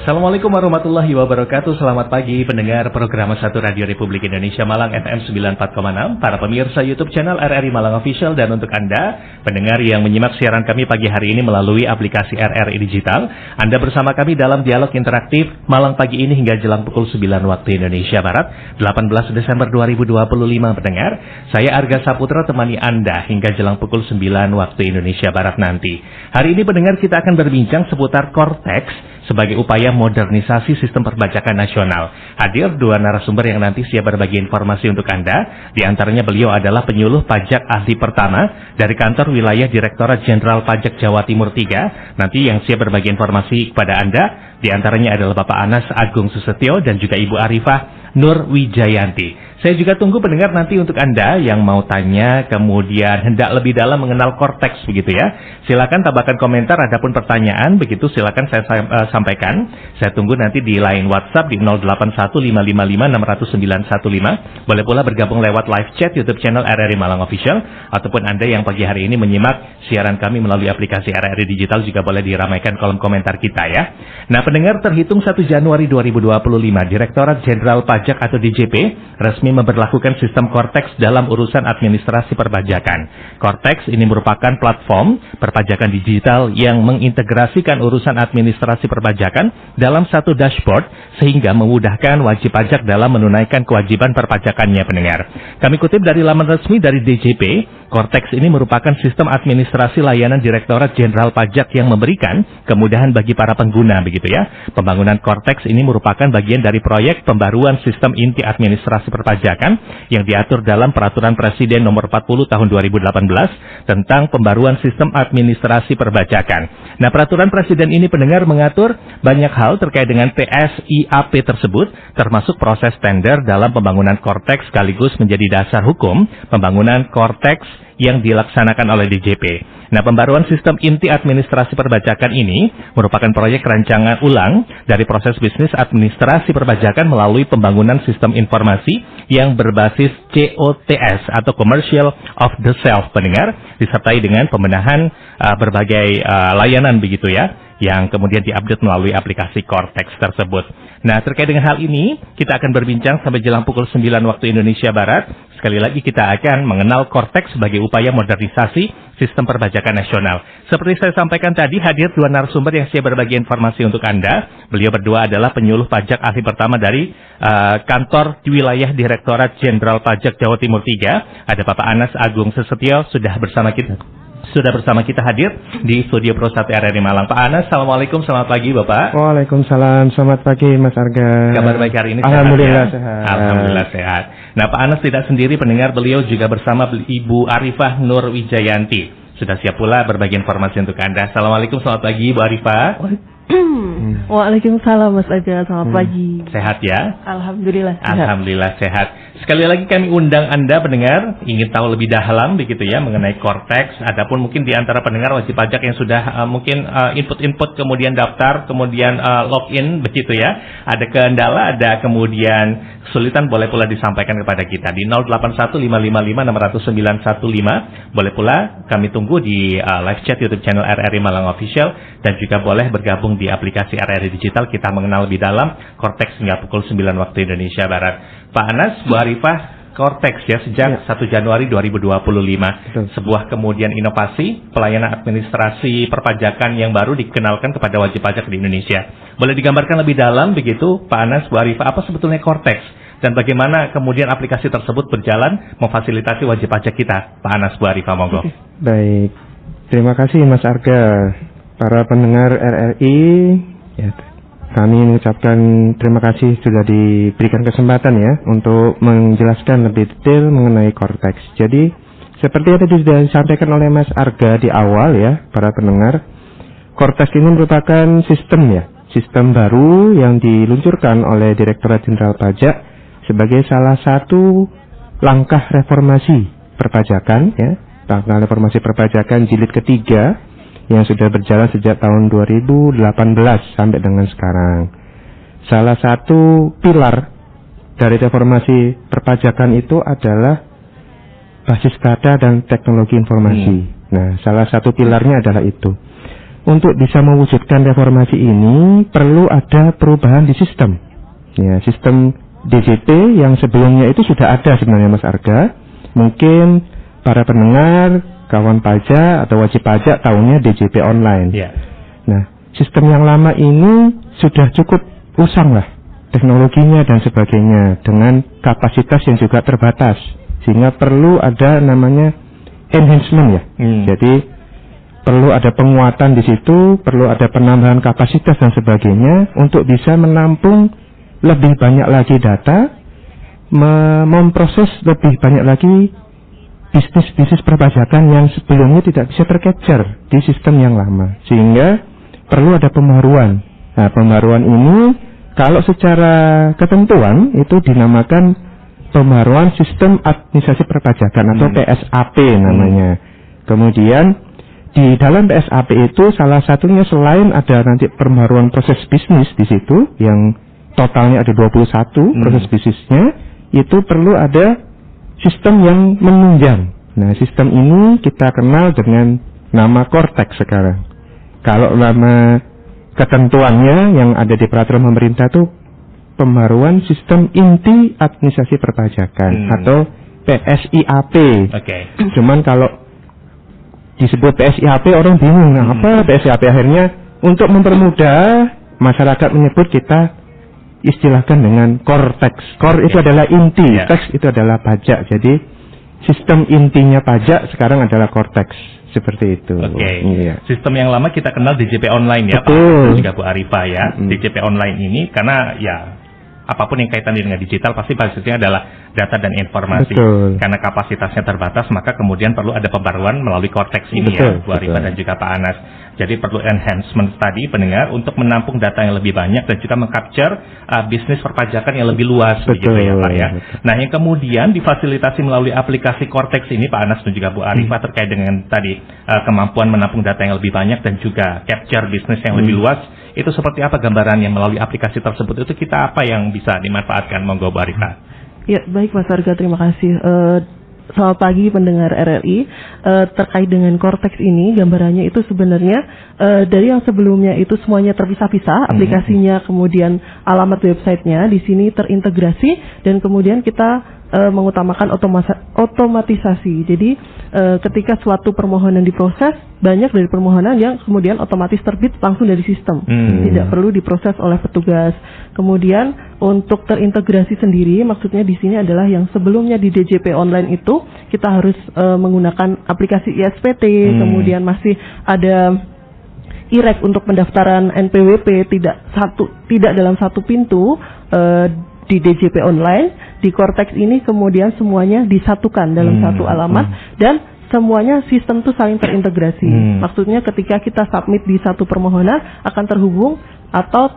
Assalamualaikum warahmatullahi wabarakatuh. Selamat pagi pendengar program 1 Radio Republik Indonesia Malang FM 94,6, para pemirsa YouTube channel RRI Malang Official, dan untuk Anda pendengar yang menyimak siaran kami pagi hari ini melalui aplikasi RRI Digital. Anda bersama kami dalam dialog interaktif Malang pagi ini hingga jelang pukul 9 waktu Indonesia Barat, 18 Desember 2025 pendengar. Saya Arga Saputra temani Anda hingga jelang pukul 9 waktu Indonesia Barat nanti. Hari ini pendengar kita akan berbincang seputar Cortex sebagai upaya modernisasi sistem perpajakan nasional. Hadir dua narasumber yang nanti siap berbagi informasi untuk Anda. Di antaranya beliau adalah penyuluh pajak ahli pertama dari kantor wilayah Direktorat Jenderal Pajak Jawa Timur 3. Nanti yang siap berbagi informasi kepada Anda, di antaranya adalah Bapak Anas Agung Susetio dan juga Ibu Arifah Nur Wijayanti. Saya juga tunggu pendengar nanti untuk Anda yang mau tanya, kemudian hendak lebih dalam mengenal Cortex begitu ya. Silakan tambahkan komentar, adapun pertanyaan begitu silakan saya sampaikan. Saya tunggu nanti di line WhatsApp di 0815556915. Boleh pula bergabung lewat live chat YouTube channel RRI Malang Official, ataupun Anda yang pagi hari ini menyimak siaran kami melalui aplikasi RRI Digital juga boleh diramaikan kolom komentar kita ya. Nah pendengar, terhitung 1 Januari 2025 Direktorat Jenderal Pajak atau DJP resmi memberlakukan sistem Cortex dalam urusan administrasi perpajakan. Cortex ini merupakan platform perpajakan digital yang mengintegrasikan urusan administrasi perpajakan dalam satu dashboard sehingga memudahkan wajib pajak dalam menunaikan kewajiban perpajakannya pendengar. Kami kutip dari laman resmi dari DJP, Cortex ini merupakan sistem administrasi layanan Direktorat Jenderal Pajak yang memberikan kemudahan bagi para pengguna begitu ya. Pembangunan Cortex ini merupakan bagian dari proyek pembaruan sistem inti administrasi perpajakan yang diatur dalam Peraturan Presiden Nomor 40 Tahun 2018 tentang pembaruan sistem administrasi perpajakan. Nah, Peraturan Presiden ini pendengar mengatur banyak hal terkait dengan PSIAP tersebut, termasuk proses tender dalam pembangunan Cortex sekaligus menjadi dasar hukum pembangunan Cortex yang dilaksanakan oleh DJP. Nah, pembaruan sistem inti administrasi perpajakan ini merupakan proyek rancangan ulang dari proses bisnis administrasi perpajakan melalui pembangunan sistem informasi yang berbasis COTS atau Commercial of the Self pendengar, disertai dengan pembenahan berbagai layanan begitu ya, yang kemudian diupdate melalui aplikasi Cortex tersebut. Nah, terkait dengan hal ini, kita akan berbincang sampai jelang pukul 9 waktu Indonesia Barat. Sekali lagi kita akan mengenal Cortex sebagai upaya modernisasi sistem perpajakan nasional. Seperti saya sampaikan tadi, hadir dua narasumber yang siap berbagi informasi untuk Anda. Beliau berdua adalah penyuluh pajak ahli pertama dari kantor di wilayah Direktorat Jenderal Pajak Jawa Timur 3. Ada Bapak Anas Agung Susetio sudah bersama kita hadir di Studio Pro 1 RRI Malang. Pak Anas, Assalamualaikum, selamat pagi Bapak. Waalaikumsalam, selamat pagi Mas Arga. Kabar baik hari ini? Alhamdulillah sehat, ya? sehat. Alhamdulillah sehat. Nah, Pak Anas tidak sendiri pendengar, beliau juga bersama Ibu Arifah Nur Wijayanti. Sudah siap pula berbagi informasi untuk Anda. Assalamualaikum, selamat pagi Ibu Arifah. Waalaikumsalam Mas Arga, selamat pagi. Sehat ya? Alhamdulillah sehat. Alhamdulillah sehat. Sekali lagi kami undang Anda pendengar, ingin tahu lebih dalam begitu ya mengenai Cortex. Adapun mungkin di antara pendengar wajib pajak yang sudah mungkin input kemudian daftar, kemudian login begitu ya. Ada kendala, ada kemudian kesulitan, boleh pula disampaikan kepada kita di 081555600915. Boleh pula kami tunggu di live chat YouTube channel RRI Malang Official, dan juga boleh bergabung di aplikasi RRI Digital. Kita mengenal lebih dalam Cortex hingga pukul 9 waktu Indonesia Barat. Pak Anas, Bu Arifah, Cortex ya sejak 1 Januari 2025. Sebuah kemudian inovasi pelayanan administrasi perpajakan yang baru dikenalkan kepada wajib pajak di Indonesia. Boleh digambarkan lebih dalam begitu Pak Anas, Bu Arifah, apa sebetulnya Cortex dan bagaimana kemudian aplikasi tersebut berjalan memfasilitasi wajib pajak kita? Pak Anas, Bu Arifah, monggo. Baik, terima kasih Mas Arga. Para pendengar RRI, ya, kami mengucapkan terima kasih sudah diberikan kesempatan ya untuk menjelaskan lebih detail mengenai Cortex. Jadi seperti yang tadi sudah disampaikan oleh Mas Arga di awal ya, para pendengar, Cortex ini merupakan sistem baru yang diluncurkan oleh Direktorat Jenderal Pajak sebagai salah satu langkah reformasi perpajakan ya, langkah reformasi perpajakan jilid ketiga yang sudah berjalan sejak tahun 2018 sampai dengan sekarang. Salah satu pilar dari reformasi perpajakan itu adalah basis data dan teknologi informasi. Nah, salah satu pilarnya adalah itu. untuk bisa mewujudkan reformasi ini perlu ada perubahan di sistem. Ya, sistem DJP yang sebelumnya itu sudah ada sebenarnya Mas Arga. Mungkin para pendengar, kawan pajak atau wajib pajak tahunya DJP online. Yeah. Nah, sistem yang lama ini sudah cukup usang lah teknologinya dan sebagainya dengan kapasitas yang juga terbatas, sehingga perlu ada namanya enhancement ya. Jadi perlu ada penguatan di situ, perlu ada penambahan kapasitas dan sebagainya untuk bisa menampung lebih banyak lagi data, memproses lebih banyak lagi bisnis perpajakan yang sebelumnya tidak bisa tercapture di sistem yang lama, sehingga perlu ada pembaruan. Nah, pembaruan ini kalau secara ketentuan itu dinamakan pembaruan sistem administrasi perpajakan atau PSAP namanya. Kemudian di dalam PSAP itu salah satunya selain ada nanti pembaruan proses bisnis di situ yang totalnya ada 21 proses bisnisnya, itu perlu ada sistem yang menunjang. Nah, sistem ini kita kenal dengan nama Cortex sekarang. Kalau nama ketentuannya yang ada di peraturan pemerintah itu pembaruan sistem inti administrasi perpajakan atau PSIAP. Cuman kalau disebut PSIAP orang bingung, apa PSIAP? Akhirnya untuk mempermudah masyarakat menyebut kita istilahkan dengan Cortex. Core itu adalah inti, Tex itu adalah pajak. Jadi sistem intinya pajak sekarang adalah Cortex, seperti itu. Iya. Sistem yang lama kita kenal DJP online ya, Pak, juga Bu Arifah ya. DJP online ini karena ya apapun yang kaitan dengan digital pasti basisnya adalah data dan informasi. Karena kapasitasnya terbatas, maka kemudian perlu ada pembaruan melalui Cortex ini ya, Bu Arifah dan juga Pak Anas. Jadi perlu enhancement tadi pendengar untuk menampung data yang lebih banyak dan juga meng-capture bisnis perpajakan yang lebih luas begitu ya Pak ya. Nah, yang kemudian difasilitasi melalui aplikasi Cortex ini Pak Anas dan juga Bu Arifah terkait dengan tadi kemampuan menampung data yang lebih banyak dan juga capture bisnis yang lebih luas. Itu seperti apa gambarannya melalui aplikasi tersebut? Itu kita apa yang bisa dimanfaatkan? Monggo Bu Arifah. Ya, baik Mas Arga, terima kasih. Selamat pagi pendengar RRI. Terkait dengan Cortex ini, gambarannya itu sebenarnya dari yang sebelumnya itu semuanya terpisah-pisah, aplikasinya kemudian alamat websitenya di sini terintegrasi dan kemudian kita mengutamakan otomatisasi. Jadi ketika suatu permohonan diproses, banyak dari permohonan yang kemudian otomatis terbit langsung dari sistem, tidak perlu diproses oleh petugas. Kemudian untuk terintegrasi sendiri, maksudnya di sini adalah yang sebelumnya di DJP online itu kita harus menggunakan aplikasi ISPT, kemudian masih ada IREK untuk pendaftaran NPWP, tidak dalam satu pintu di DJP online. Di Cortex ini kemudian semuanya disatukan dalam satu alamat dan semuanya sistem itu saling terintegrasi. Maksudnya ketika kita submit di satu permohonan akan terhubung atau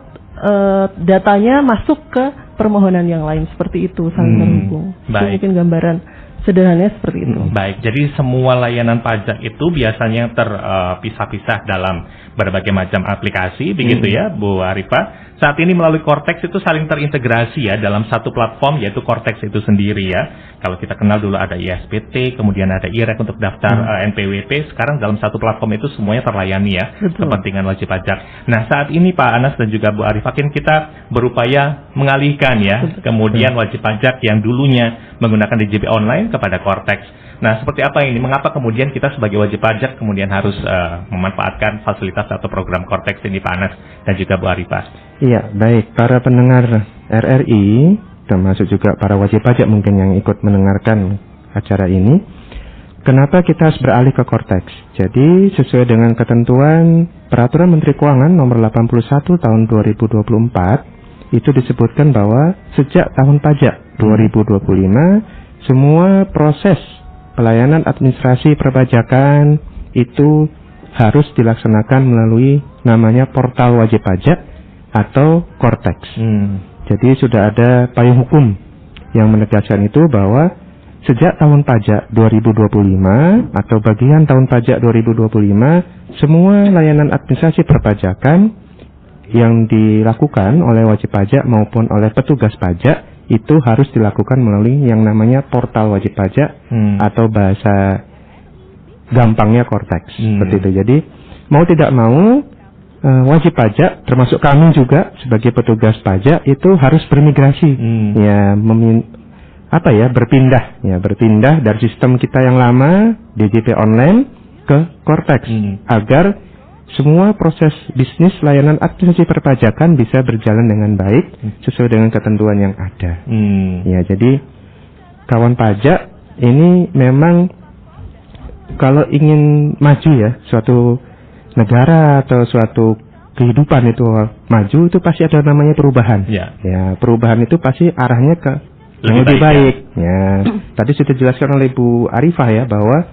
datanya masuk ke permohonan yang lain, seperti itu, saling terhubung. Itu mungkin gambaran sederhananya seperti itu. Baik, jadi semua layanan pajak itu biasanya terpisah-pisah dalam berbagai macam aplikasi, begitu ya Bu Arifah. Saat ini melalui Cortex itu saling terintegrasi ya dalam satu platform, yaitu Cortex itu sendiri ya. Kalau kita kenal dulu ada ISPT, kemudian ada IREK untuk daftar NPWP, sekarang dalam satu platform itu semuanya terlayani ya, kepentingan wajib pajak. Nah, saat ini Pak Anas dan juga Bu Arifah, kita berupaya mengalihkan ya, kemudian wajib pajak yang dulunya menggunakan DJP online kepada Cortex. Nah, seperti apa ini? Mengapa kemudian kita sebagai wajib pajak kemudian harus memanfaatkan fasilitas atau program Cortex ini, Pak Anas dan juga Bu Arifah? Iya, baik. Para pendengar RRI, termasuk juga para wajib pajak mungkin yang ikut mendengarkan acara ini, kenapa kita harus beralih ke Cortex? Jadi, sesuai dengan ketentuan Peraturan Menteri Keuangan Nomor 81 Tahun 2024, itu disebutkan bahwa sejak tahun pajak 2025, semua proses pelayanan administrasi perpajakan itu harus dilaksanakan melalui namanya portal wajib pajak atau Cortex. Jadi sudah ada payung hukum yang menegaskan itu bahwa sejak tahun pajak 2025 atau bagian tahun pajak 2025, semua layanan administrasi perpajakan yang dilakukan oleh wajib pajak maupun oleh petugas pajak itu harus dilakukan melalui yang namanya portal wajib pajak atau bahasa gampangnya Cortex. Seperti itu. Jadi mau tidak mau wajib pajak, termasuk kami juga sebagai petugas pajak itu harus bermigrasi, ya berpindah dari sistem kita yang lama DJP online ke Kortex agar semua proses bisnis layanan administrasi perpajakan bisa berjalan dengan baik sesuai dengan ketentuan yang ada. Ya, jadi kawan pajak ini memang kalau ingin maju ya, suatu negara atau suatu kehidupan itu maju, itu pasti ada namanya perubahan. Ya, perubahan itu pasti arahnya ke yang lebih baik. Ya, tadi sudah dijelaskan oleh Bu Arifah ya bahwa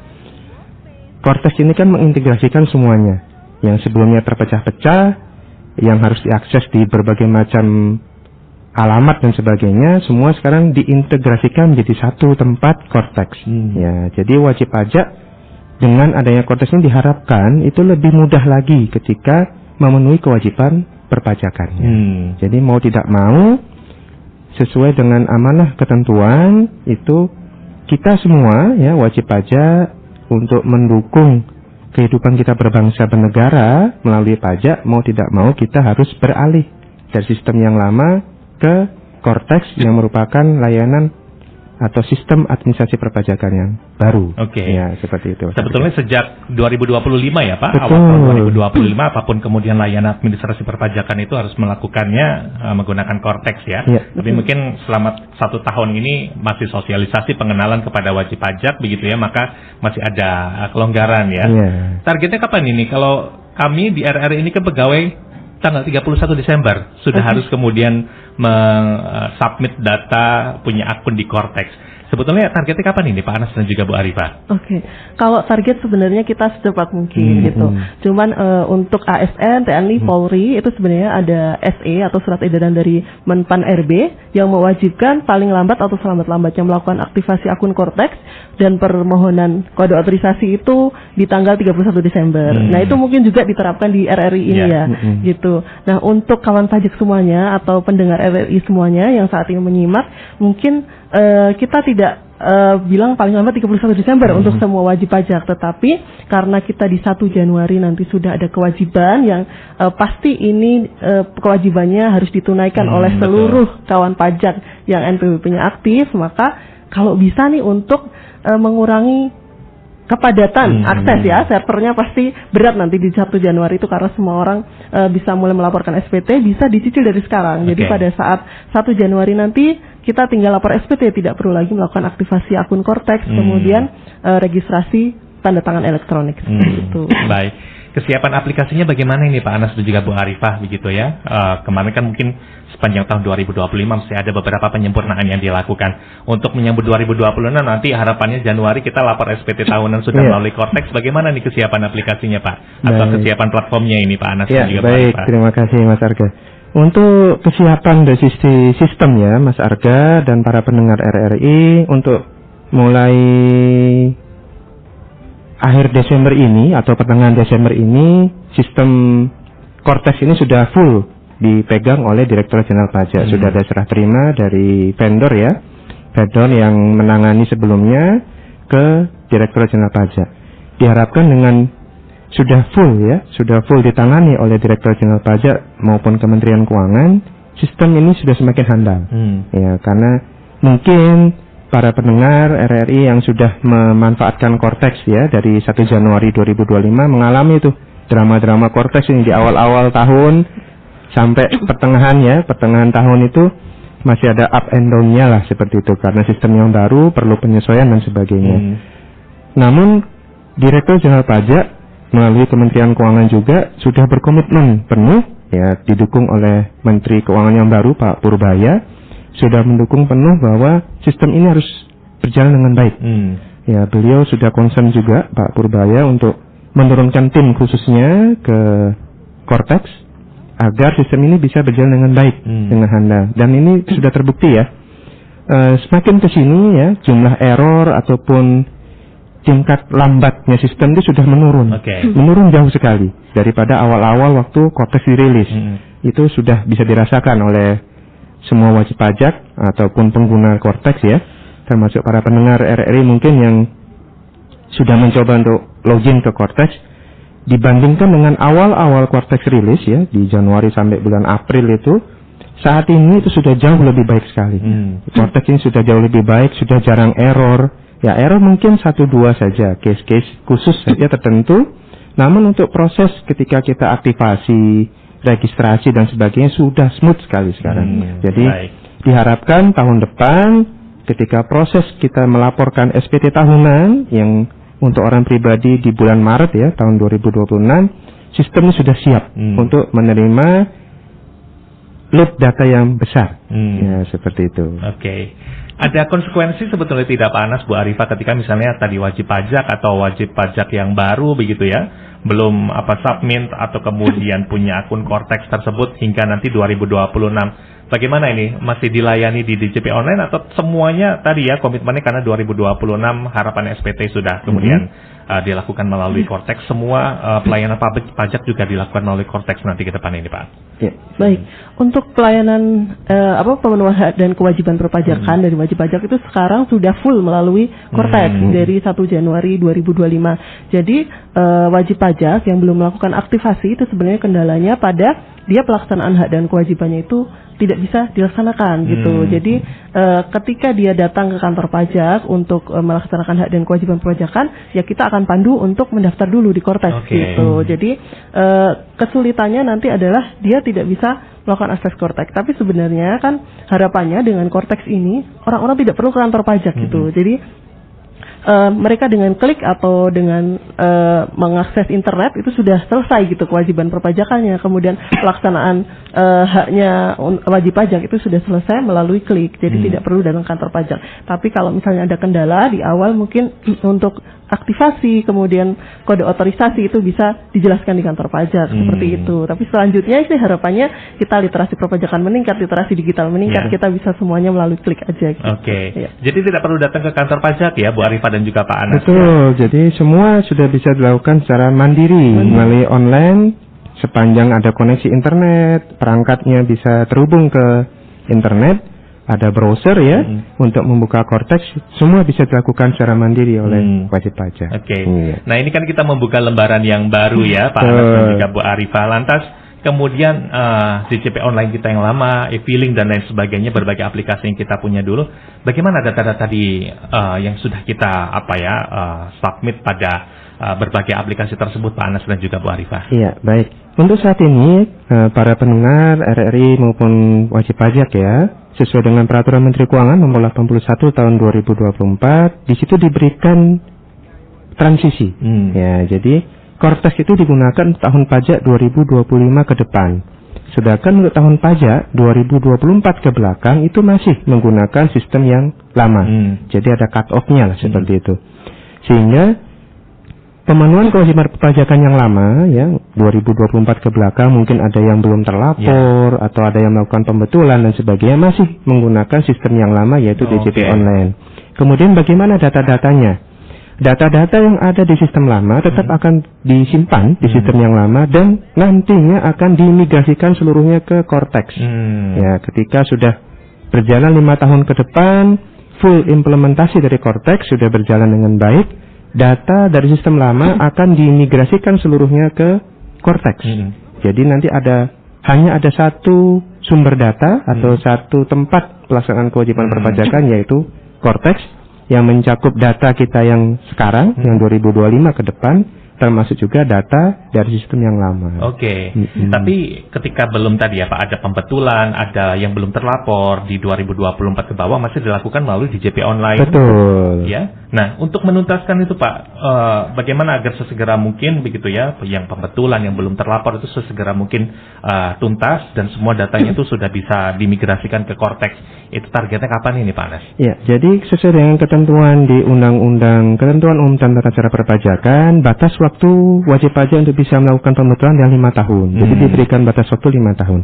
Kortex ini kan mengintegrasikan semuanya. Yang sebelumnya terpecah-pecah, yang harus diakses di berbagai macam alamat dan sebagainya, semua sekarang diintegrasikan menjadi satu tempat Kortex. Ya, jadi wajib pajak dengan adanya Kortex ini diharapkan itu lebih mudah lagi ketika memenuhi kewajiban perpajakannya. Jadi mau tidak mau, sesuai dengan amanah ketentuan itu kita semua ya wajib pajak untuk mendukung kehidupan kita berbangsa bernegara melalui pajak, mau tidak mau kita harus beralih dari sistem yang lama ke Kortex yang merupakan layanan atau sistem administrasi perpajakan yang baru. Ya, seperti itu. Sebetulnya sejak 2025 ya Pak, Betul. awal tahun 2025 apapun kemudian layanan administrasi perpajakan itu harus melakukannya menggunakan Kortex ya. Tapi mungkin selama 1 tahun ini masih sosialisasi pengenalan kepada wajib pajak begitu ya, maka masih ada kelonggaran ya. Targetnya kapan ini? Kalau kami di RRI ini ke pegawai tanggal 31 Desember sudah harus kemudian submit data punya akun di Kortex. Sebetulnya targetnya kapan ini Pak Anas dan juga Bu Arifah? Kalau target sebenarnya kita secepat mungkin gitu. Cuman untuk ASN, TNI, Polri itu sebenarnya ada SE atau surat edaran dari Menpan RB yang mewajibkan paling lambat atau selambat-lambatnya melakukan aktivasi akun Kortex dan permohonan kode otorisasi itu di tanggal 31 Desember. Nah, itu mungkin juga diterapkan di RRI ini gitu. Nah, untuk kawan pajak semuanya atau pendengar RRI semuanya yang saat ini menyimak, mungkin kita tidak bilang paling lambat 31 Desember untuk semua wajib pajak, tetapi karena kita di 1 Januari nanti sudah ada kewajiban yang pasti ini kewajibannya harus ditunaikan oleh seluruh kawan pajak yang NPWP-nya aktif, maka kalau bisa nih untuk mengurangi kepadatan akses ya, servernya pasti berat nanti di 1 Januari itu karena semua orang bisa mulai melaporkan SPT, bisa dicicil dari sekarang. Jadi pada saat 1 Januari nanti kita tinggal lapor SPT, tidak perlu lagi melakukan aktivasi akun Kortex, kemudian registrasi tanda tangan elektronik seperti itu. Baik. Kesiapan aplikasinya bagaimana ini Pak Anas dan juga Bu Arifah begitu ya? Kemarin kan mungkin sepanjang tahun 2025 masih ada beberapa penyempurnaan yang dilakukan. Untuk menyambut 2026 nanti harapannya Januari kita lapor SPT tahunan sudah melalui Kortex. Bagaimana nih kesiapan aplikasinya Pak? Atau kesiapan platformnya ini Pak Anas dan juga Bu Arifah? Terima kasih Mas Arga. Untuk kesiapan dari sisi sistem ya Mas Arga dan para pendengar RRI, untuk mulai akhir Desember ini atau pertengahan Desember ini sistem Kortex ini sudah full dipegang oleh Direktorat Jenderal Pajak. Sudah ada serah terima dari vendor ya, vendor yang menangani sebelumnya ke Direktorat Jenderal Pajak. Diharapkan dengan sudah full ditangani oleh Direktorat Jenderal Pajak maupun Kementerian Keuangan, sistem ini sudah semakin handal. Ya, karena mungkin para pendengar RRI yang sudah memanfaatkan Kortex ya dari 1 Januari 2025 mengalami itu drama-drama Kortex ini di awal-awal tahun sampai pertengahan tahun itu masih ada up and down-nya lah seperti itu karena sistem yang baru perlu penyesuaian dan sebagainya. Namun Direktur Jenderal Pajak melalui Kementerian Keuangan juga sudah berkomitmen penuh ya, didukung oleh Menteri Keuangan yang baru Pak Purbaya, sudah mendukung penuh bahwa sistem ini harus berjalan dengan baik. Ya, beliau sudah concern juga Pak Purbaya untuk menurunkan tim khususnya ke Kortex agar sistem ini bisa berjalan dengan baik, dengan handal. Dan ini sudah terbukti ya. Semakin ke sini ya, jumlah error ataupun tingkat lambatnya sistem itu sudah menurun. Menurun jauh sekali daripada awal-awal waktu Kortex dirilis. Itu sudah bisa dirasakan oleh semua wajib pajak ataupun pengguna Kortex ya, termasuk para pendengar RRI mungkin yang sudah mencoba untuk login ke Kortex, dibandingkan dengan awal-awal Cortex rilis ya di Januari sampai bulan April itu, saat ini itu sudah jauh lebih baik sekali. Cortex ini sudah jauh lebih baik, sudah jarang error. Ya error mungkin 1-2 saja, case-case khusus saja tertentu. Namun untuk proses ketika kita aktivasi, registrasi dan sebagainya sudah smooth sekali sekarang. Jadi diharapkan tahun depan ketika proses kita melaporkan SPT tahunan yang untuk orang pribadi di bulan Maret ya tahun 2026, sistemnya sudah siap untuk menerima load data yang besar. Ya seperti itu. Oke. Ada konsekuensi sebetulnya tidak Pak Anas, Bu Arifah, ketika misalnya tadi wajib pajak atau wajib pajak yang baru begitu ya, belum submit atau kemudian punya akun Cortex tersebut hingga nanti 2026. Bagaimana ini? Masih dilayani di DJP online atau semuanya tadi ya komitmennya karena 2026 harapan SPT sudah kemudian dilakukan melalui Cortex, semua pelayanan pajak juga dilakukan melalui Cortex nanti ke depan ini Pak. Ya, baik. Untuk pelayanan pemenuhan hak dan kewajiban perpajakan dari wajib pajak itu sekarang sudah full melalui Cortex dari 1 Januari 2025. Jadi wajib pajak yang belum melakukan aktivasi itu sebenarnya kendalanya pada dia pelaksanaan hak dan kewajibannya itu tidak bisa dilaksanakan gitu. Jadi ketika dia datang ke kantor pajak untuk melaksanakan hak dan kewajiban perpajakan, ya kita akan pandu untuk mendaftar dulu di Cortex gitu. Jadi kesulitannya nanti adalah dia tidak bisa melakukan akses Cortex. Tapi sebenarnya kan harapannya dengan Cortex ini orang-orang tidak perlu ke kantor pajak gitu. Jadi mereka dengan klik atau dengan mengakses internet itu sudah selesai gitu kewajiban perpajakannya. Kemudian pelaksanaan haknya wajib pajak itu sudah selesai melalui klik. Jadi tidak perlu datang kantor pajak. Tapi kalau misalnya ada kendala di awal mungkin untuk aktivasi kemudian kode otorisasi itu bisa dijelaskan di kantor pajak seperti itu. Tapi selanjutnya sih harapannya kita literasi perpajakan meningkat, literasi digital meningkat, kita bisa semuanya melalui klik aja gitu. Jadi tidak perlu datang ke kantor pajak ya Bu Arifah dan juga Pak Anas. Betul. Jadi semua sudah bisa dilakukan secara mandiri melalui online sepanjang ada koneksi internet, perangkatnya bisa terhubung ke internet. Ada browser ya untuk membuka Cortex, semua bisa dilakukan secara mandiri oleh wajib pajak. Nah ini kan kita membuka lembaran yang baru ya Pak Anas dan juga Bu Arifah. Lantas kemudian DJP online kita yang lama, e-filing dan lain sebagainya, berbagai aplikasi yang kita punya dulu, bagaimana data-data yang sudah kita submit pada berbagai aplikasi tersebut Pak Anas dan juga Bu Arifah? Iya, baik. Untuk saat ini para pendengar RRI maupun wajib pajak ya, sesuai dengan Peraturan Menteri Keuangan Nomor 81 Tahun 2024, di situ diberikan transisi. Ya, jadi Cortex itu digunakan tahun pajak 2025 ke depan. Sedangkan untuk tahun pajak 2024 ke belakang itu masih menggunakan sistem yang lama. Jadi ada cut off-nya lah seperti itu. Sehingga pemenuhan kewajiban perpajakan yang lama ya 2024 ke belakang mungkin ada yang belum terlapor atau ada yang melakukan pembetulan dan sebagainya masih menggunakan sistem yang lama yaitu DJP online. Kemudian bagaimana data-datanya? Data-data yang ada di sistem lama tetap akan disimpan di sistem yang lama dan nantinya akan dimigrasikan seluruhnya ke Cortex. Ya, ketika sudah berjalan 5 tahun ke depan, full implementasi dari Cortex sudah berjalan dengan baik, data dari sistem lama akan dimigrasikan seluruhnya ke Cortex. Jadi nanti hanya ada satu sumber data atau satu tempat pelaksanaan kewajiban perpajakan yaitu Cortex yang mencakup data kita yang sekarang yang 2025 ke depan termasuk juga data dari sistem yang lama. Tapi ketika belum tadi ya Pak ada pembetulan, ada yang belum terlapor di 2024 ke bawah masih dilakukan melalui DJP online. Betul. Ya. Nah, untuk menuntaskan itu Pak, bagaimana agar sesegera mungkin begitu ya, yang pembetulan yang belum terlapor itu sesegera mungkin tuntas dan semua datanya itu sudah bisa dimigrasikan ke Cortex. Itu targetnya kapan ini Pak Anas? Ya, jadi sesuai dengan ketentuan di Undang-Undang Ketentuan Umum dan Tata Cara Perpajakan, batas waktu wajib pajak untuk bisa melakukan pembetulan yang 5 tahun. Jadi diberikan batas waktu 5 tahun.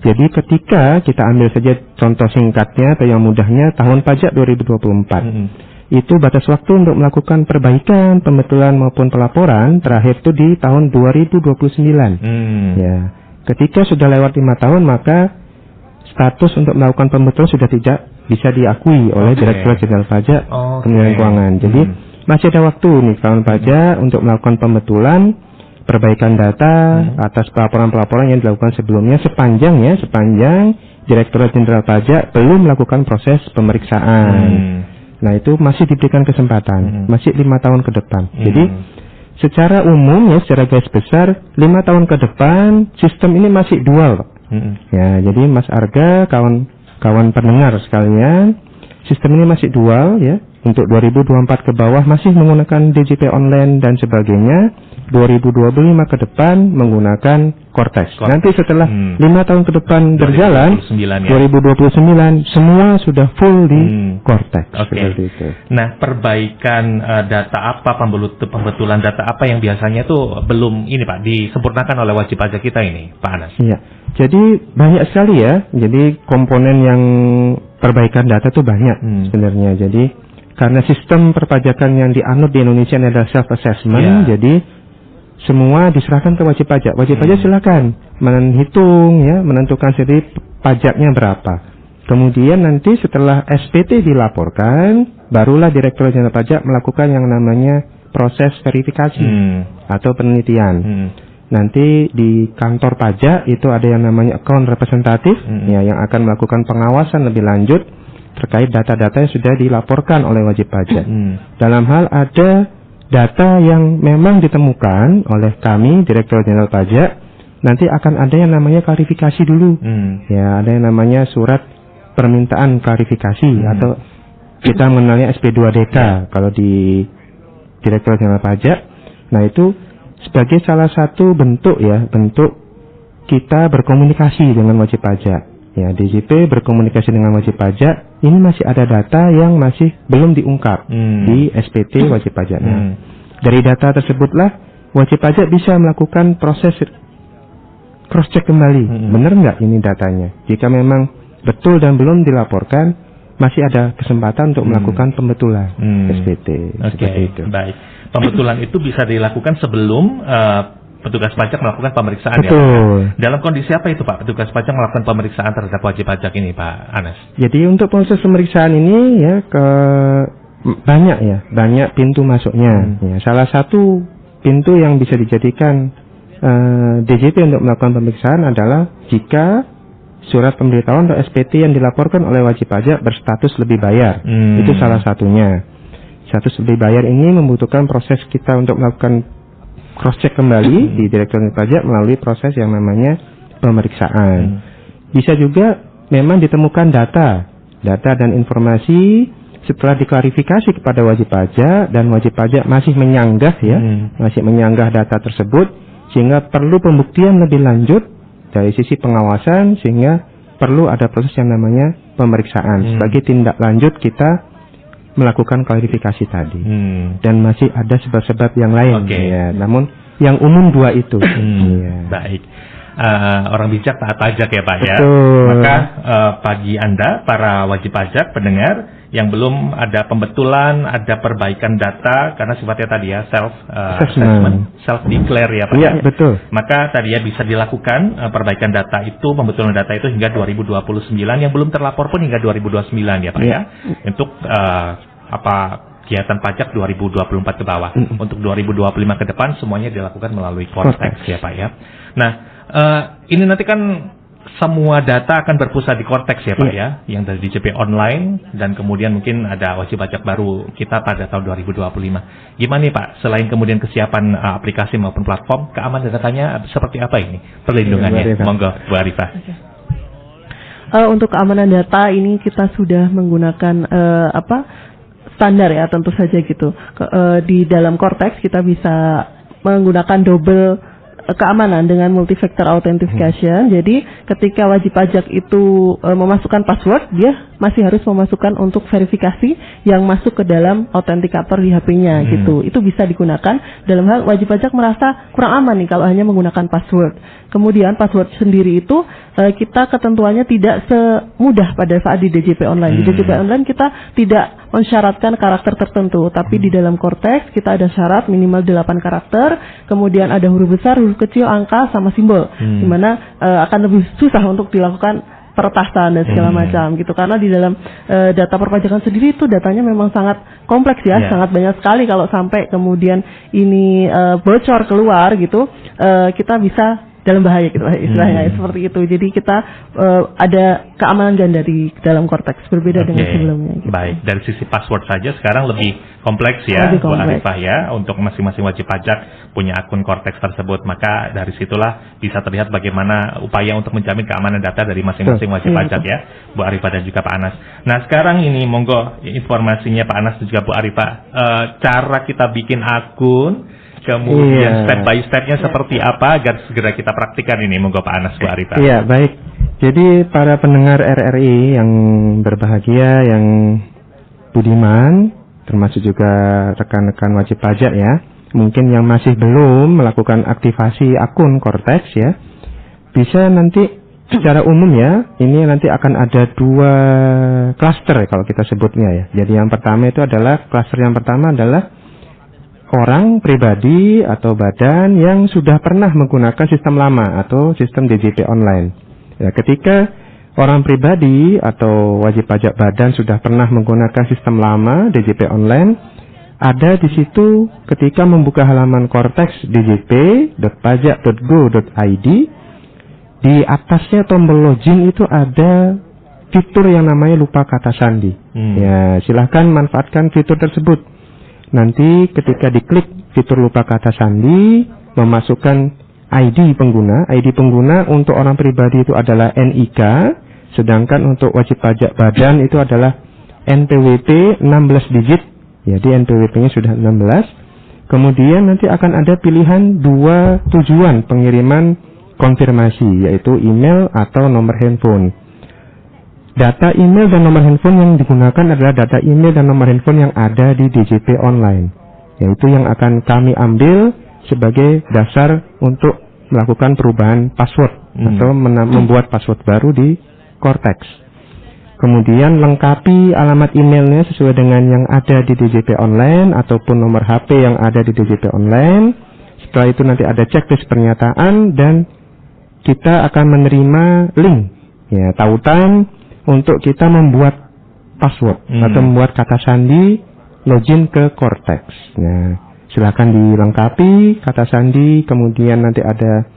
Jadi ketika kita ambil saja contoh singkatnya atau yang mudahnya tahun pajak 2024. Itu batas waktu untuk melakukan perbaikan, pembetulan maupun pelaporan terakhir itu di tahun 2029. Ya, ketika sudah lewat 5 tahun maka status untuk melakukan pembetulan sudah tidak bisa diakui oleh Direktorat Jenderal Pajak Kementerian Keuangan. Jadi masih ada waktu nih tahun pajak untuk melakukan pembetulan perbaikan data atas pelaporan-pelaporan yang dilakukan sebelumnya sepanjang Direktorat Jenderal Pajak belum melakukan proses pemeriksaan. Nah, itu masih diberikan kesempatan, masih 5 tahun ke depan. Jadi secara umum ya, secara garis besar 5 tahun ke depan sistem ini masih dual, Pak. Ya, jadi Mas Arga, kawan pendengar sekalian, sistem ini masih dual ya. Untuk 2024 ke bawah masih menggunakan DJP online dan sebagainya. 2025 ke depan menggunakan Cortex. Nanti setelah 5 tahun ke depan berjalan, 2029 semua sudah full di Cortex. Nah, perbaikan data apa, pembetulan data apa yang biasanya tuh belum ini Pak disempurnakan oleh wajib pajak kita ini, Pak Anas? Iya. Jadi banyak sekali ya. Jadi komponen yang perbaikan data tuh banyak sebenarnya. Jadi karena sistem perpajakan yang dianut di Indonesia adalah self-assessment, jadi semua diserahkan ke wajib pajak. Wajib pajak silakan menghitung ya, menentukan sendiri pajaknya berapa. Kemudian nanti setelah SPT dilaporkan, barulah Direktorat Jenderal Pajak melakukan yang namanya proses verifikasi atau penelitian. Nanti di kantor pajak itu ada yang namanya account representatif ya, yang akan melakukan pengawasan lebih lanjut terkait data-data yang sudah dilaporkan oleh wajib pajak. Dalam hal ada data yang memang ditemukan oleh kami Direktorat Jenderal Pajak, nanti akan ada yang namanya klarifikasi dulu. Ya, ada yang namanya surat permintaan klarifikasi atau kita mengenalnya SP2DK kalau di Direktorat Jenderal Pajak. Nah, itu sebagai salah satu bentuk ya, bentuk kita berkomunikasi dengan wajib pajak. Ya, DJP berkomunikasi dengan wajib pajak. Ini masih ada data yang masih belum diungkap di SPT wajib pajaknya. Dari data tersebutlah wajib pajak bisa melakukan proses cross check kembali. Benar nggak ini datanya? Jika memang betul dan belum dilaporkan, masih ada kesempatan untuk melakukan pembetulan SPT. Oke, baik. Pembetulan itu bisa dilakukan sebelum petugas pajak melakukan pemeriksaan. Betul. Ya. Dalam kondisi apa itu Pak? Petugas pajak melakukan pemeriksaan terhadap wajib pajak ini, Pak Anas? Jadi untuk proses pemeriksaan ini ya banyak pintu masuknya. Ya, salah satu pintu yang bisa dijadikan DJP untuk melakukan pemeriksaan adalah jika surat pemberitahuan atau SPT yang dilaporkan oleh wajib pajak berstatus lebih bayar. Itu salah satunya. Status lebih bayar ini membutuhkan proses kita untuk melakukan cross check kembali di Direktorat Pajak melalui proses yang namanya pemeriksaan. Bisa juga memang ditemukan data dan informasi setelah diklarifikasi kepada wajib pajak dan wajib pajak masih menyanggah ya, masih menyanggah data tersebut sehingga perlu pembuktian lebih lanjut dari sisi pengawasan sehingga perlu ada proses yang namanya pemeriksaan sebagai tindak lanjut kita melakukan klarifikasi tadi. Dan masih ada sebab-sebab yang lain ya. Namun yang umum dua itu. Baik. Orang bijak taat pajak ya Pak ya. Betul. Maka bagi Anda para wajib pajak pendengar yang belum ada pembetulan, ada perbaikan data karena sifatnya tadi ya self assessment, self declare ya Pak. Iya, betul. Maka tadi ya bisa dilakukan perbaikan data itu, pembetulan data itu hingga 2029, yang belum terlapor pun hingga 2029 ya Pak ya. Untuk kegiatan pajak 2024 ke bawah. Untuk 2025 ke depan semuanya dilakukan melalui Cortex ya Pak ya. Nah, ini nanti kan semua data akan berpusat di Cortex ya Pak ya, yang dari DJP online dan kemudian mungkin ada wajib pajak baru kita pada tahun 2025. Gimana nih Pak, selain kemudian kesiapan aplikasi maupun platform, keamanan datanya seperti apa ini perlindungannya? Monggo Bu Arifah. Untuk keamanan data ini kita sudah menggunakan standar ya, tentu saja gitu. Di dalam Cortex kita bisa menggunakan double keamanan dengan multi-factor authentication. Jadi ketika wajib pajak itu memasukkan password, dia masih harus memasukkan untuk verifikasi yang masuk ke dalam autentikator di HP-nya gitu. Itu bisa digunakan dalam hal wajib pajak merasa kurang aman nih kalau hanya menggunakan password. Kemudian password sendiri itu kita ketentuannya tidak semudah pada saat di DJP online. Di DJP online kita tidak mensyaratkan karakter tertentu, tapi di dalam Cortex kita ada syarat minimal 8 karakter, kemudian ada huruf besar, huruf kecil, angka, sama simbol, dimana akan lebih susah untuk dilakukan peretasan dan segala macam gitu. Karena di dalam data perpajakan sendiri itu datanya memang sangat kompleks ya, sangat banyak sekali. Kalau sampai kemudian ini bocor keluar gitu, kita bisa dalam bahaya gitu istilahnya seperti itu. Jadi kita ada keamanan ganda di dalam Cortex berbeda dengan sebelumnya. Gitu. Baik, dari sisi password saja sekarang lebih kompleks ya, Bu Arifah ya, untuk masing-masing wajib pajak punya akun Cortex tersebut. Maka dari situlah bisa terlihat bagaimana upaya untuk menjamin keamanan data dari masing-masing wajib pajak ya, Bu Arifah dan juga Pak Anas. Nah sekarang ini monggo informasinya Pak Anas dan juga Bu Arifah, cara kita bikin akun. Kemudian step by stepnya seperti apa agar segera kita praktikan ini, monggo Pak Anas, Bu Arifah. Iya, baik. Jadi para pendengar RRI yang berbahagia, yang budiman, termasuk juga rekan-rekan wajib pajak ya, mungkin yang masih belum melakukan aktivasi akun Cortex ya, bisa nanti secara umum ya, ini nanti akan ada 2 klaster kalau kita sebutnya ya. Jadi yang pertama itu adalah, klaster yang pertama adalah orang pribadi atau badan yang sudah pernah menggunakan sistem lama atau sistem DJP online. Ya, ketika orang pribadi atau wajib pajak badan sudah pernah menggunakan sistem lama DJP online, ada di situ ketika membuka halaman Cortex djp.pajak.go.id, di atasnya tombol login itu ada fitur yang namanya lupa kata sandi. Ya, silahkan manfaatkan fitur tersebut. Nanti ketika diklik fitur lupa kata sandi, memasukkan ID pengguna untuk orang pribadi itu adalah NIK, sedangkan untuk wajib pajak badan itu adalah NPWP 16 digit, jadi NPWP-nya sudah 16. Kemudian nanti akan ada pilihan 2 tujuan pengiriman konfirmasi, yaitu email atau nomor handphone. Data email dan nomor handphone yang digunakan adalah data email dan nomor handphone yang ada di DJP online, yaitu yang akan kami ambil sebagai dasar untuk melakukan perubahan password atau membuat password baru di Cortex. Kemudian lengkapi alamat emailnya sesuai dengan yang ada di DJP online ataupun nomor HP yang ada di DJP online. Setelah itu nanti ada checklist pernyataan dan kita akan menerima link ya, tautan untuk kita membuat password atau membuat kata sandi login ke Cortex. Nah, silakan dilengkapi kata sandi, kemudian nanti ada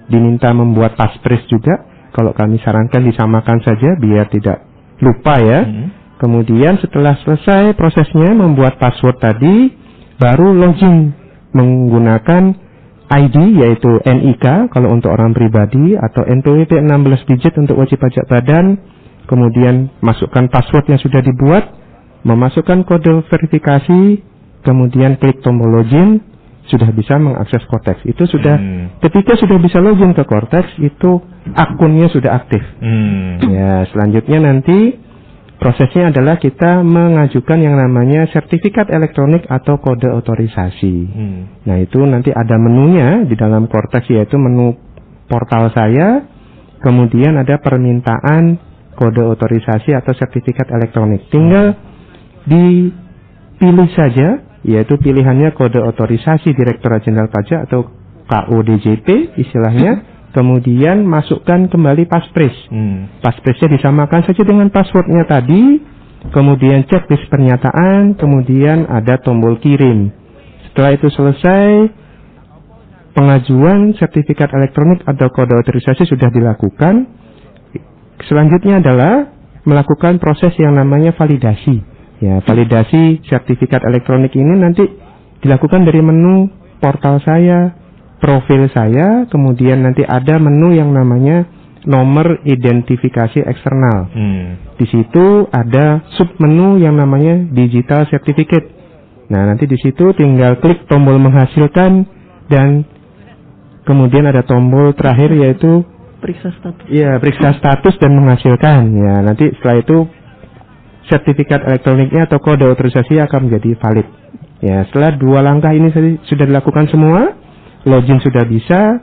diminta membuat passphrase juga. Kalau kami sarankan disamakan saja biar tidak lupa ya. Kemudian setelah selesai prosesnya membuat password tadi, baru login menggunakan ID yaitu NIK kalau untuk orang pribadi atau NPWP 16 digit untuk wajib pajak badan. Kemudian masukkan password yang sudah dibuat, memasukkan kode verifikasi, kemudian klik tombol login, sudah bisa mengakses Cortex. Itu sudah, ketika sudah bisa login ke Cortex, itu akunnya sudah aktif. Ya, selanjutnya nanti prosesnya adalah kita mengajukan yang namanya sertifikat elektronik atau kode otorisasi. Nah, itu nanti ada menunya di dalam Cortex, yaitu menu portal saya, kemudian ada permintaan kode otorisasi atau sertifikat elektronik. Tinggal dipilih saja, yaitu pilihannya kode otorisasi Direktorat Jenderal Pajak atau KODJP istilahnya. Kemudian masukkan kembali passphrase. Passphrase-nya disamakan saja dengan passwordnya tadi. Kemudian checklist pernyataan. Kemudian ada tombol kirim. Setelah itu selesai, pengajuan sertifikat elektronik atau kode otorisasi sudah dilakukan. Selanjutnya adalah melakukan proses yang namanya validasi. Ya, validasi sertifikat elektronik ini nanti dilakukan dari menu portal saya, profil saya, kemudian nanti ada menu yang namanya nomor identifikasi eksternal. Di situ ada submenu yang namanya digital certificate. Nah, nanti di situ tinggal klik tombol menghasilkan dan kemudian ada tombol terakhir yaitu periksa status. Iya, periksa status dan menghasilkan. Ya, nanti setelah itu sertifikat elektroniknya atau kode otorisasi akan menjadi valid. Ya, setelah 2 langkah ini sudah dilakukan semua, login sudah bisa,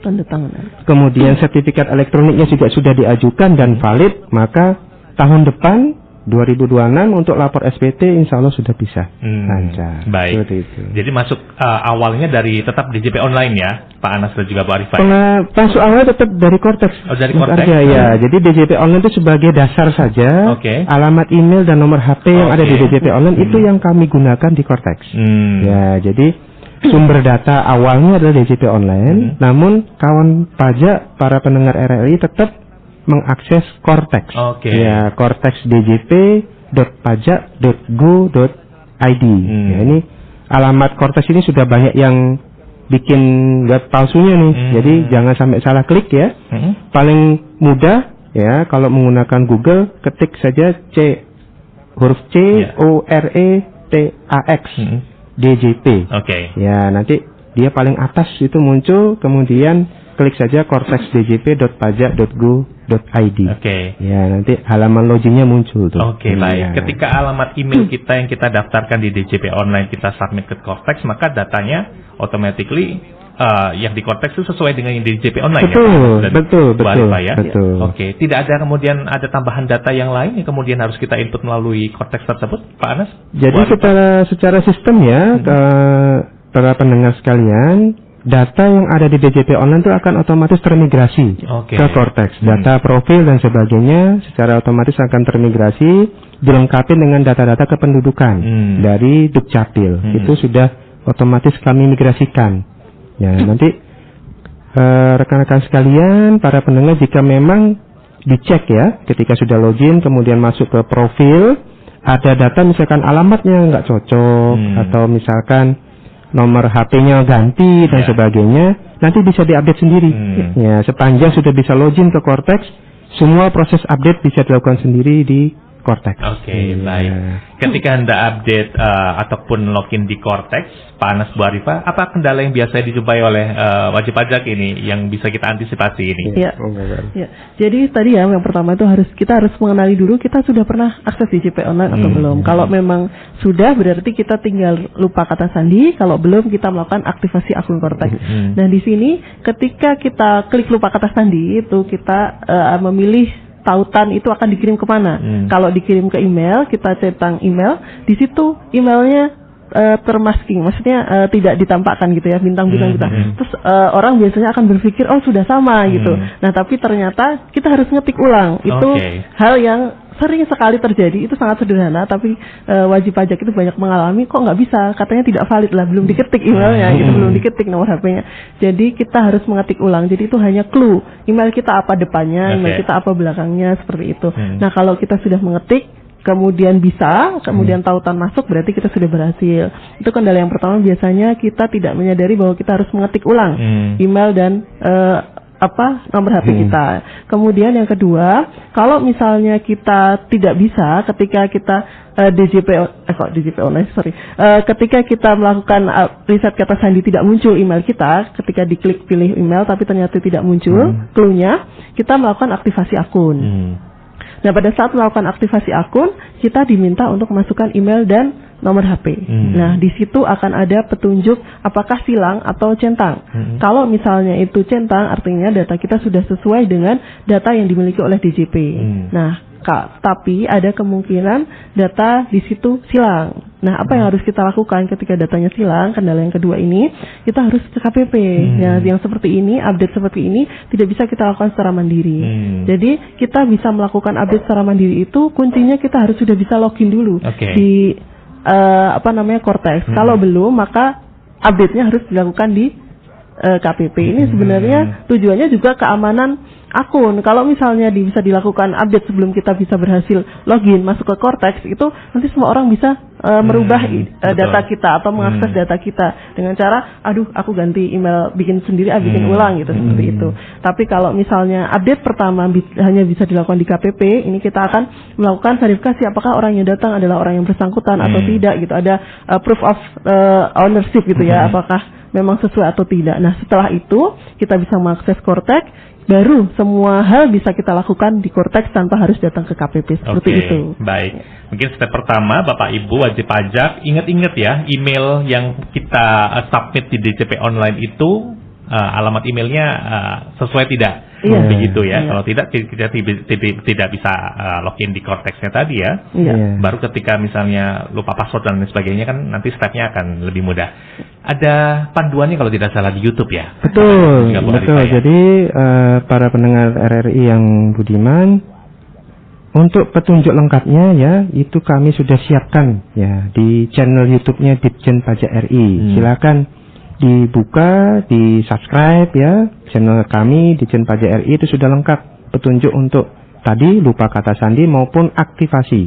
tanda tangan. Kemudian sertifikat elektroniknya juga sudah diajukan dan valid, maka tahun depan 2026 untuk lapor SPT insya Allah sudah bisa lancar. Baik. Seperti itu. Jadi masuk awalnya dari tetap DJP online ya, Pak Anas dan juga Bu Arifah. Masuk awalnya tetap dari Cortex. Oh, dari Mas Cortex. Arga, ya. Jadi DJP online itu sebagai dasar saja. Oke. Alamat email dan nomor HP yang ada di DJP online itu yang kami gunakan di Cortex. Ya, jadi sumber data awalnya adalah DJP online, namun kawan pajak para pendengar RRI tetap mengakses Cortex. Ya, Cortex djp.pajak.go.id. Ya, ini alamat Cortex ini sudah banyak yang bikin web palsunya nih. Jadi jangan sampai salah klik ya. Paling mudah ya kalau menggunakan Google, ketik saja huruf C O R E T A X DJP. Ya, nanti dia paling atas itu muncul, kemudian klik saja cortexdjp.pajak.go.id. Ya, nanti halaman loginnya muncul tuh. Baik. Ketika alamat email kita yang kita daftarkan di DJP online kita submit ke Cortex, maka datanya automatically yang di Cortex itu sesuai dengan yang di DJP online. Betul. Ya? Tidak ada kemudian ada tambahan data yang lain yang kemudian harus kita input melalui Cortex tersebut, Pak Anas? Jadi secara sistem ya, para pendengar sekalian, data yang ada di DJP online itu akan otomatis termigrasi ke Cortex. Data profil dan sebagainya secara otomatis akan termigrasi, dilengkapi dengan data-data kependudukan dari Dukcapil. Itu sudah otomatis kami migrasikan. Ya, nanti rekan-rekan sekalian, para pendengar, jika memang dicek ya, ketika sudah login kemudian masuk ke profil, ada data misalkan alamatnya nggak cocok atau misalkan nomor HP-nya ganti dan sebagainya, nanti bisa diupdate sendiri. Ya, sepanjang sudah bisa login ke Cortex, semua proses update bisa dilakukan sendiri di Cortex. Baik. Ketika Anda update ataupun login di Cortex, Pak Anas, Bu Arifah, apa kendala yang biasa dijumpai oleh wajib pajak ini yang bisa kita antisipasi ini? Ya. Jadi tadi ya, yang pertama itu kita harus mengenali dulu kita sudah pernah akses DJP online atau belum. Kalau memang sudah, berarti kita tinggal lupa kata sandi. Kalau belum, kita melakukan aktivasi akun Cortex. Dan di sini ketika kita klik lupa kata sandi itu kita memilih tautan itu akan dikirim kemana. Kalau dikirim ke email, kita centang email, di situ emailnya termasking, maksudnya tidak ditampakkan gitu ya, bintang-bintang kita. Terus orang biasanya akan berpikir oh sudah sama gitu. Nah, tapi ternyata kita harus ngetik ulang. Itu hal yang sering sekali terjadi, itu sangat sederhana, tapi wajib pajak itu banyak mengalami, kok nggak bisa, katanya tidak valid lah, belum diketik emailnya, gitu, belum diketik nomor HP-nya. Jadi kita harus mengetik ulang. Jadi itu hanya clue, email kita apa depannya, email kita apa belakangnya, seperti itu. Nah, kalau kita sudah mengetik, kemudian bisa, kemudian tautan masuk, berarti kita sudah berhasil. Itu kendala yang pertama, biasanya kita tidak menyadari bahwa kita harus mengetik ulang email dan nomor HP kita. Kemudian yang kedua, kalau misalnya kita tidak bisa ketika kita ketika kita melakukan riset kata sandi tidak muncul email kita, ketika diklik pilih email tapi ternyata tidak muncul clue-nya, kita melakukan aktivasi akun. Nah, pada saat melakukan aktivasi akun, kita diminta untuk memasukkan email dan nomor HP. Nah, di situ akan ada petunjuk apakah silang atau centang. Kalau misalnya itu centang, artinya data kita sudah sesuai dengan data yang dimiliki oleh DJP. Nah, tapi ada kemungkinan data di situ silang. Nah, apa yang harus kita lakukan ketika datanya silang? Kendala yang kedua ini, kita harus ke KPP. Ya, yang seperti ini, update seperti ini tidak bisa kita lakukan secara mandiri. Jadi, kita bisa melakukan update secara mandiri itu kuncinya kita harus sudah bisa login dulu di Cortex. Kalau belum, maka update-nya harus dilakukan di KPP. Ini sebenarnya tujuannya juga keamanan akun. Kalau misalnya bisa dilakukan update sebelum kita bisa berhasil login masuk ke Cortex, itu nanti semua orang bisa merubah data kita atau mengakses data kita dengan cara, aku ganti email, bikin sendiri, bikin ulang gitu, seperti itu. Tapi kalau misalnya update pertama hanya bisa dilakukan di KPP, ini kita akan melakukan verifikasi apakah orang yang datang adalah orang yang bersangkutan atau tidak gitu. Ada proof of ownership gitu ya, apakah memang sesuai atau tidak. Nah, setelah itu kita bisa mengakses Cortex, baru semua hal bisa kita lakukan di Cortex tanpa harus datang ke KPP, seperti itu. Baik. Mungkin step pertama, Bapak Ibu wajib pajak, ingat-ingat ya, email yang kita submit di DJP online itu alamat emailnya sesuai tidak. Iya. begitu ya. Iya. Kalau tidak kita tidak bisa login di Cortex-nya tadi ya. Iya. Baru ketika misalnya lupa password dan lain sebagainya kan nanti stepnya akan lebih mudah. Ada panduannya kalau tidak salah di YouTube ya. Betul, Juga Bu betul. Arifah, ya? Jadi para pendengar RRI yang budiman, untuk petunjuk lengkapnya ya itu kami sudah siapkan ya di channel YouTube-nya Ditjen Pajak RI. Silakan dibuka, di subscribe ya channel kami Ditjen Pajak RI, itu sudah lengkap petunjuk untuk tadi lupa kata sandi maupun aktivasi.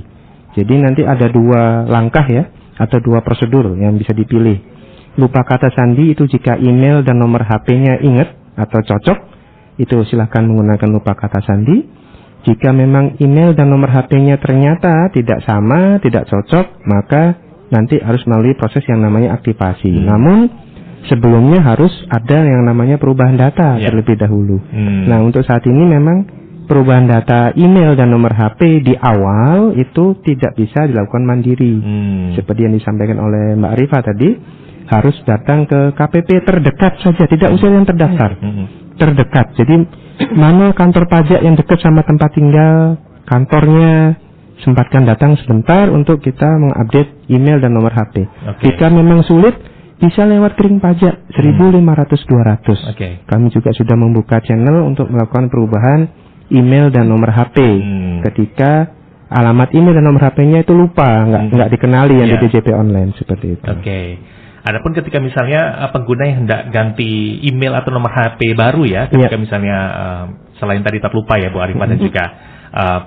Jadi nanti ada 2 langkah ya atau 2 prosedur yang bisa dipilih. Lupa kata sandi itu jika email dan nomor HP-nya ingat atau cocok, itu silahkan menggunakan lupa kata sandi. Jika memang email dan nomor HP-nya ternyata tidak sama, tidak cocok, maka nanti harus melalui proses yang namanya aktivasi. Namun sebelumnya harus ada yang namanya perubahan data terlebih dahulu. Nah, untuk saat ini memang perubahan data email dan nomor HP di awal itu tidak bisa dilakukan mandiri. Seperti yang disampaikan oleh Mbak Arifah tadi, harus datang ke KPP terdekat saja, tidak usah yang terdaftar. Terdekat. Jadi mana kantor pajak yang dekat sama tempat tinggal kantornya, sempatkan datang sebentar untuk kita mengupdate email dan nomor HP. Jika memang sulit, bisa lewat kering pajak 1.500-200. Kami juga sudah membuka channel untuk melakukan perubahan email dan nomor HP. Ketika alamat email dan nomor HP-nya itu lupa, nggak dikenali yang di DJP online seperti itu. Adapun ketika misalnya pengguna yang hendak ganti email atau nomor HP baru ya, ketika misalnya selain tadi terlupa ya Bu Arifah dan juga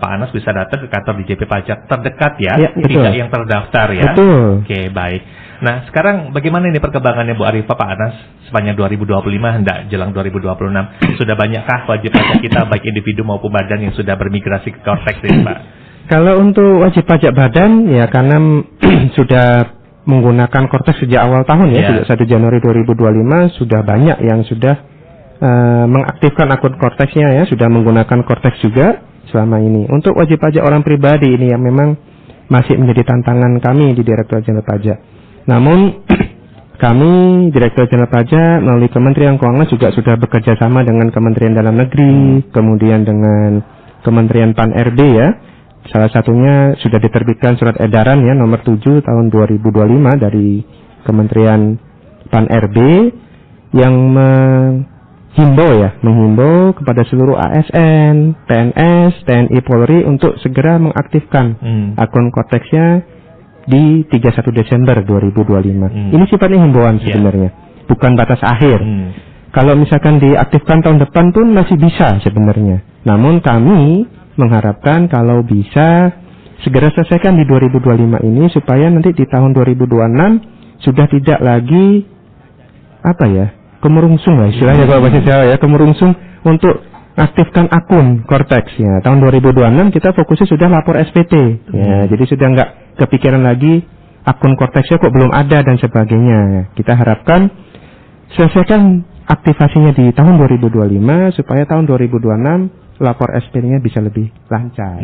Pak Anas bisa datang ke kantor DJP Pajak terdekat ya, tidak yang terdaftar ya. Oke, baik. Nah, sekarang bagaimana ini perkembangannya Bu Arifah, Pak Anas, sepanjang 2025 hendak jelang 2026? Sudah banyakkah wajib pajak kita baik individu maupun badan yang sudah bermigrasi ke Cortex ini, Pak? Kalau untuk wajib pajak badan ya karena sudah menggunakan Cortex sejak awal tahun ya, sejak 1 Januari 2025 sudah banyak yang sudah mengaktifkan akun Cortex-nya ya, sudah menggunakan Cortex juga selama ini. Untuk wajib pajak orang pribadi ini yang memang masih menjadi tantangan kami di Direktorat Jenderal Pajak. Namun kami Direktorat Jenderal Pajak melalui Kementerian Keuangan juga sudah bekerja sama dengan Kementerian Dalam Negeri, kemudian dengan Kementerian Pan-RB ya. Salah satunya sudah diterbitkan surat edaran ya nomor 7 tahun 2025 dari Kementerian Pan-RB yang menghimbau kepada seluruh ASN, PNS, TNI Polri untuk segera mengaktifkan akun Cortex-nya di 31 Desember 2025. Ini sifatnya himbauan sebenarnya, bukan batas akhir. Kalau misalkan diaktifkan tahun depan pun masih bisa sebenarnya. Namun kami mengharapkan kalau bisa segera selesaikan di 2025 ini supaya nanti di tahun 2026 sudah tidak lagi kemerungsung lah istilahnya kalau bahasa Jawa ya, kemerungsung untuk aktifkan akun Cortex ya. Tahun 2026 kita fokusnya sudah lapor SPT ya, jadi sudah nggak kepikiran lagi akun Cortex-nya kok belum ada dan sebagainya. Kita harapkan selesaikan aktivasinya di tahun 2025 supaya tahun 2026 lapor SP-nya bisa lebih lancar.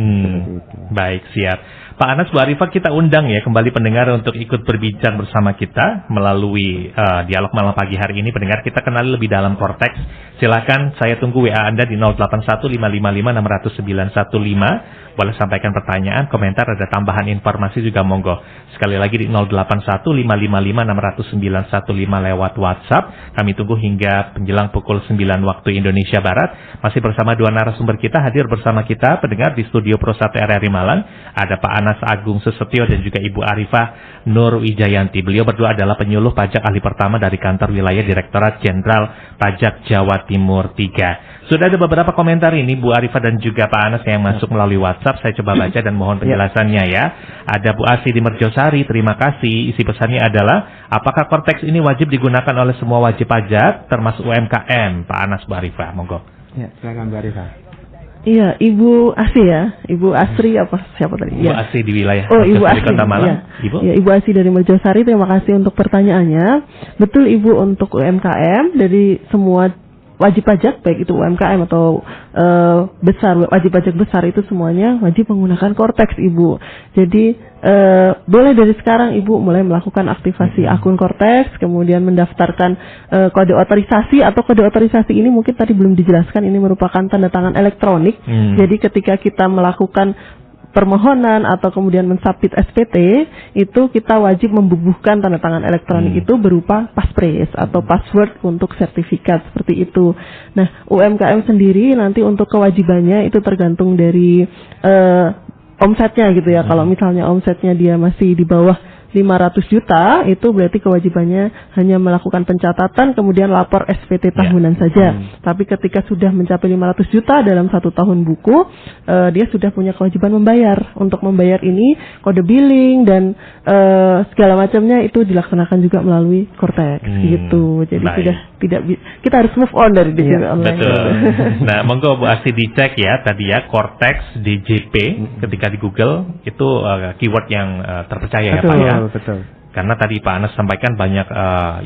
Baik, siap. Pak Anas, Bu Arifah, kita undang ya kembali pendengar untuk ikut berbincang bersama kita melalui dialog malam pagi hari ini. Pendengar, kita kenali lebih dalam Cortex. Silakan saya tunggu WA Anda di 081555600915. Boleh sampaikan pertanyaan, komentar, ada tambahan informasi juga monggo. Sekali lagi di 081555600915 lewat WhatsApp. Kami tunggu hingga menjelang pukul 9 waktu Indonesia Barat. Masih bersama 2 narasumber kita, hadir bersama kita pendengar di studio Pro 1 RRI Malang. Ada Pak Anas Agung Susetio dan juga Ibu Arifah Nur Wijayanti. Beliau berdua adalah penyuluh pajak ahli pertama dari kantor wilayah Direktorat Jenderal Pajak Jawa Timur 3. Sudah ada beberapa komentar ini Bu Arifah dan juga Pak Anas yang masuk melalui WhatsApp. Saya coba baca dan mohon penjelasannya ya. Ada Bu Asi di Merjosari, terima kasih. Isi pesannya adalah, apakah Cortex ini wajib digunakan oleh semua wajib pajak termasuk UMKM? Pak Anas, Bu Arifah, monggo. Ya, silakan Bu Arifah. Iya, Ibu Asi ya, Ibu Asri apa siapa tadi? Ibu Asi di wilayah Ibu Asri Kota Malang. Ibu? Ya, Ibu Asi dari Merjosari, terima kasih untuk pertanyaannya. Betul Ibu, untuk UMKM dari semua wajib pajak baik itu UMKM atau wajib pajak besar itu semuanya wajib menggunakan Cortex Ibu. Jadi boleh dari sekarang Ibu mulai melakukan aktivasi akun Cortex, kemudian mendaftarkan kode otorisasi, atau kode otorisasi ini mungkin tadi belum dijelaskan, ini merupakan tanda tangan elektronik. Jadi ketika kita melakukan permohonan atau kemudian mensubmit SPT, itu kita wajib membubuhkan tanda tangan elektronik itu berupa passphrase atau password untuk sertifikat, seperti itu. Nah, UMKM sendiri nanti untuk kewajibannya itu tergantung dari omsetnya gitu ya. Kalau misalnya omsetnya dia masih di bawah 500 juta, itu berarti kewajibannya hanya melakukan pencatatan kemudian lapor SPT tahunan saja. Tapi ketika sudah mencapai 500 juta dalam 1 tahun buku, dia sudah punya kewajiban membayar. Untuk membayar ini kode billing dan segala macamnya itu dilaksanakan juga melalui Cortex gitu. Jadi kita harus move on dari DJP online. Betul. Nah, monggo Bu Asti dicek ya tadi ya, Cortex DJP ketika di Google itu keyword yang terpercaya ya Pak ya. Betul. Karena tadi Pak Anas sampaikan banyak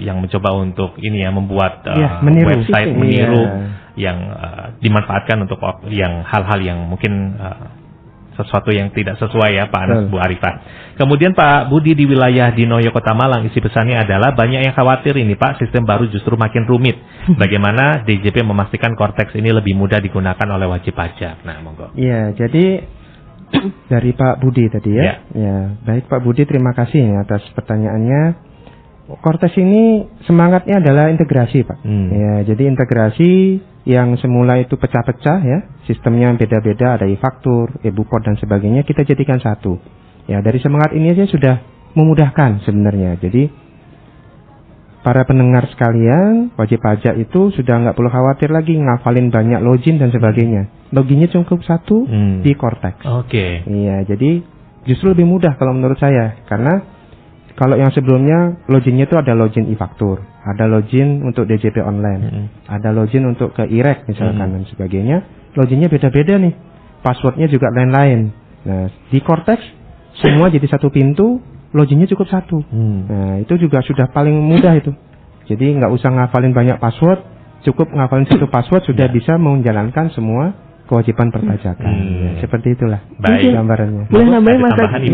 yang mencoba untuk ini ya, membuat website meniru yang dimanfaatkan untuk yang hal-hal yang mungkin sesuatu yang tidak sesuai ya Pak Anas, Bu Arifah. Kemudian Pak Budi di wilayah Dinoyo Kota Malang, isi pesannya adalah banyak yang khawatir ini Pak, sistem baru justru makin rumit. Bagaimana DJP memastikan Cortex ini lebih mudah digunakan oleh wajib pajak? Nah, monggo. Iya, jadi dari Pak Budi tadi ya. Ya, baik Pak Budi, terima kasih ya atas pertanyaannya. Cortex ini semangatnya adalah integrasi Pak. Ya, jadi integrasi yang semula itu pecah-pecah ya, sistemnya beda-beda, ada e-faktur, e-bupot dan sebagainya, kita jadikan satu. Ya, dari semangat ini aja sudah memudahkan sebenarnya. Jadi para pendengar sekalian, wajib pajak itu sudah nggak perlu khawatir lagi ngafalin banyak login dan sebagainya. Loginnya cukup satu di Cortex. Oke. Iya, jadi justru lebih mudah kalau menurut saya, karena kalau yang sebelumnya loginnya itu ada login e-faktur, ada login untuk DJP online, ada login untuk ke IREK misalkan dan sebagainya. Loginnya beda-beda nih, passwordnya juga lain-lain. Nah, di Cortex semua jadi satu pintu, loginnya cukup satu. Nah, itu juga sudah paling mudah itu. Jadi nggak usah ngafalin banyak password, cukup ngafalin satu password sudah bisa menjalankan semua kewajiban perpajakan. Ya, seperti itulah. Baik. Gambarannya. Boleh nambahin Mas Adi?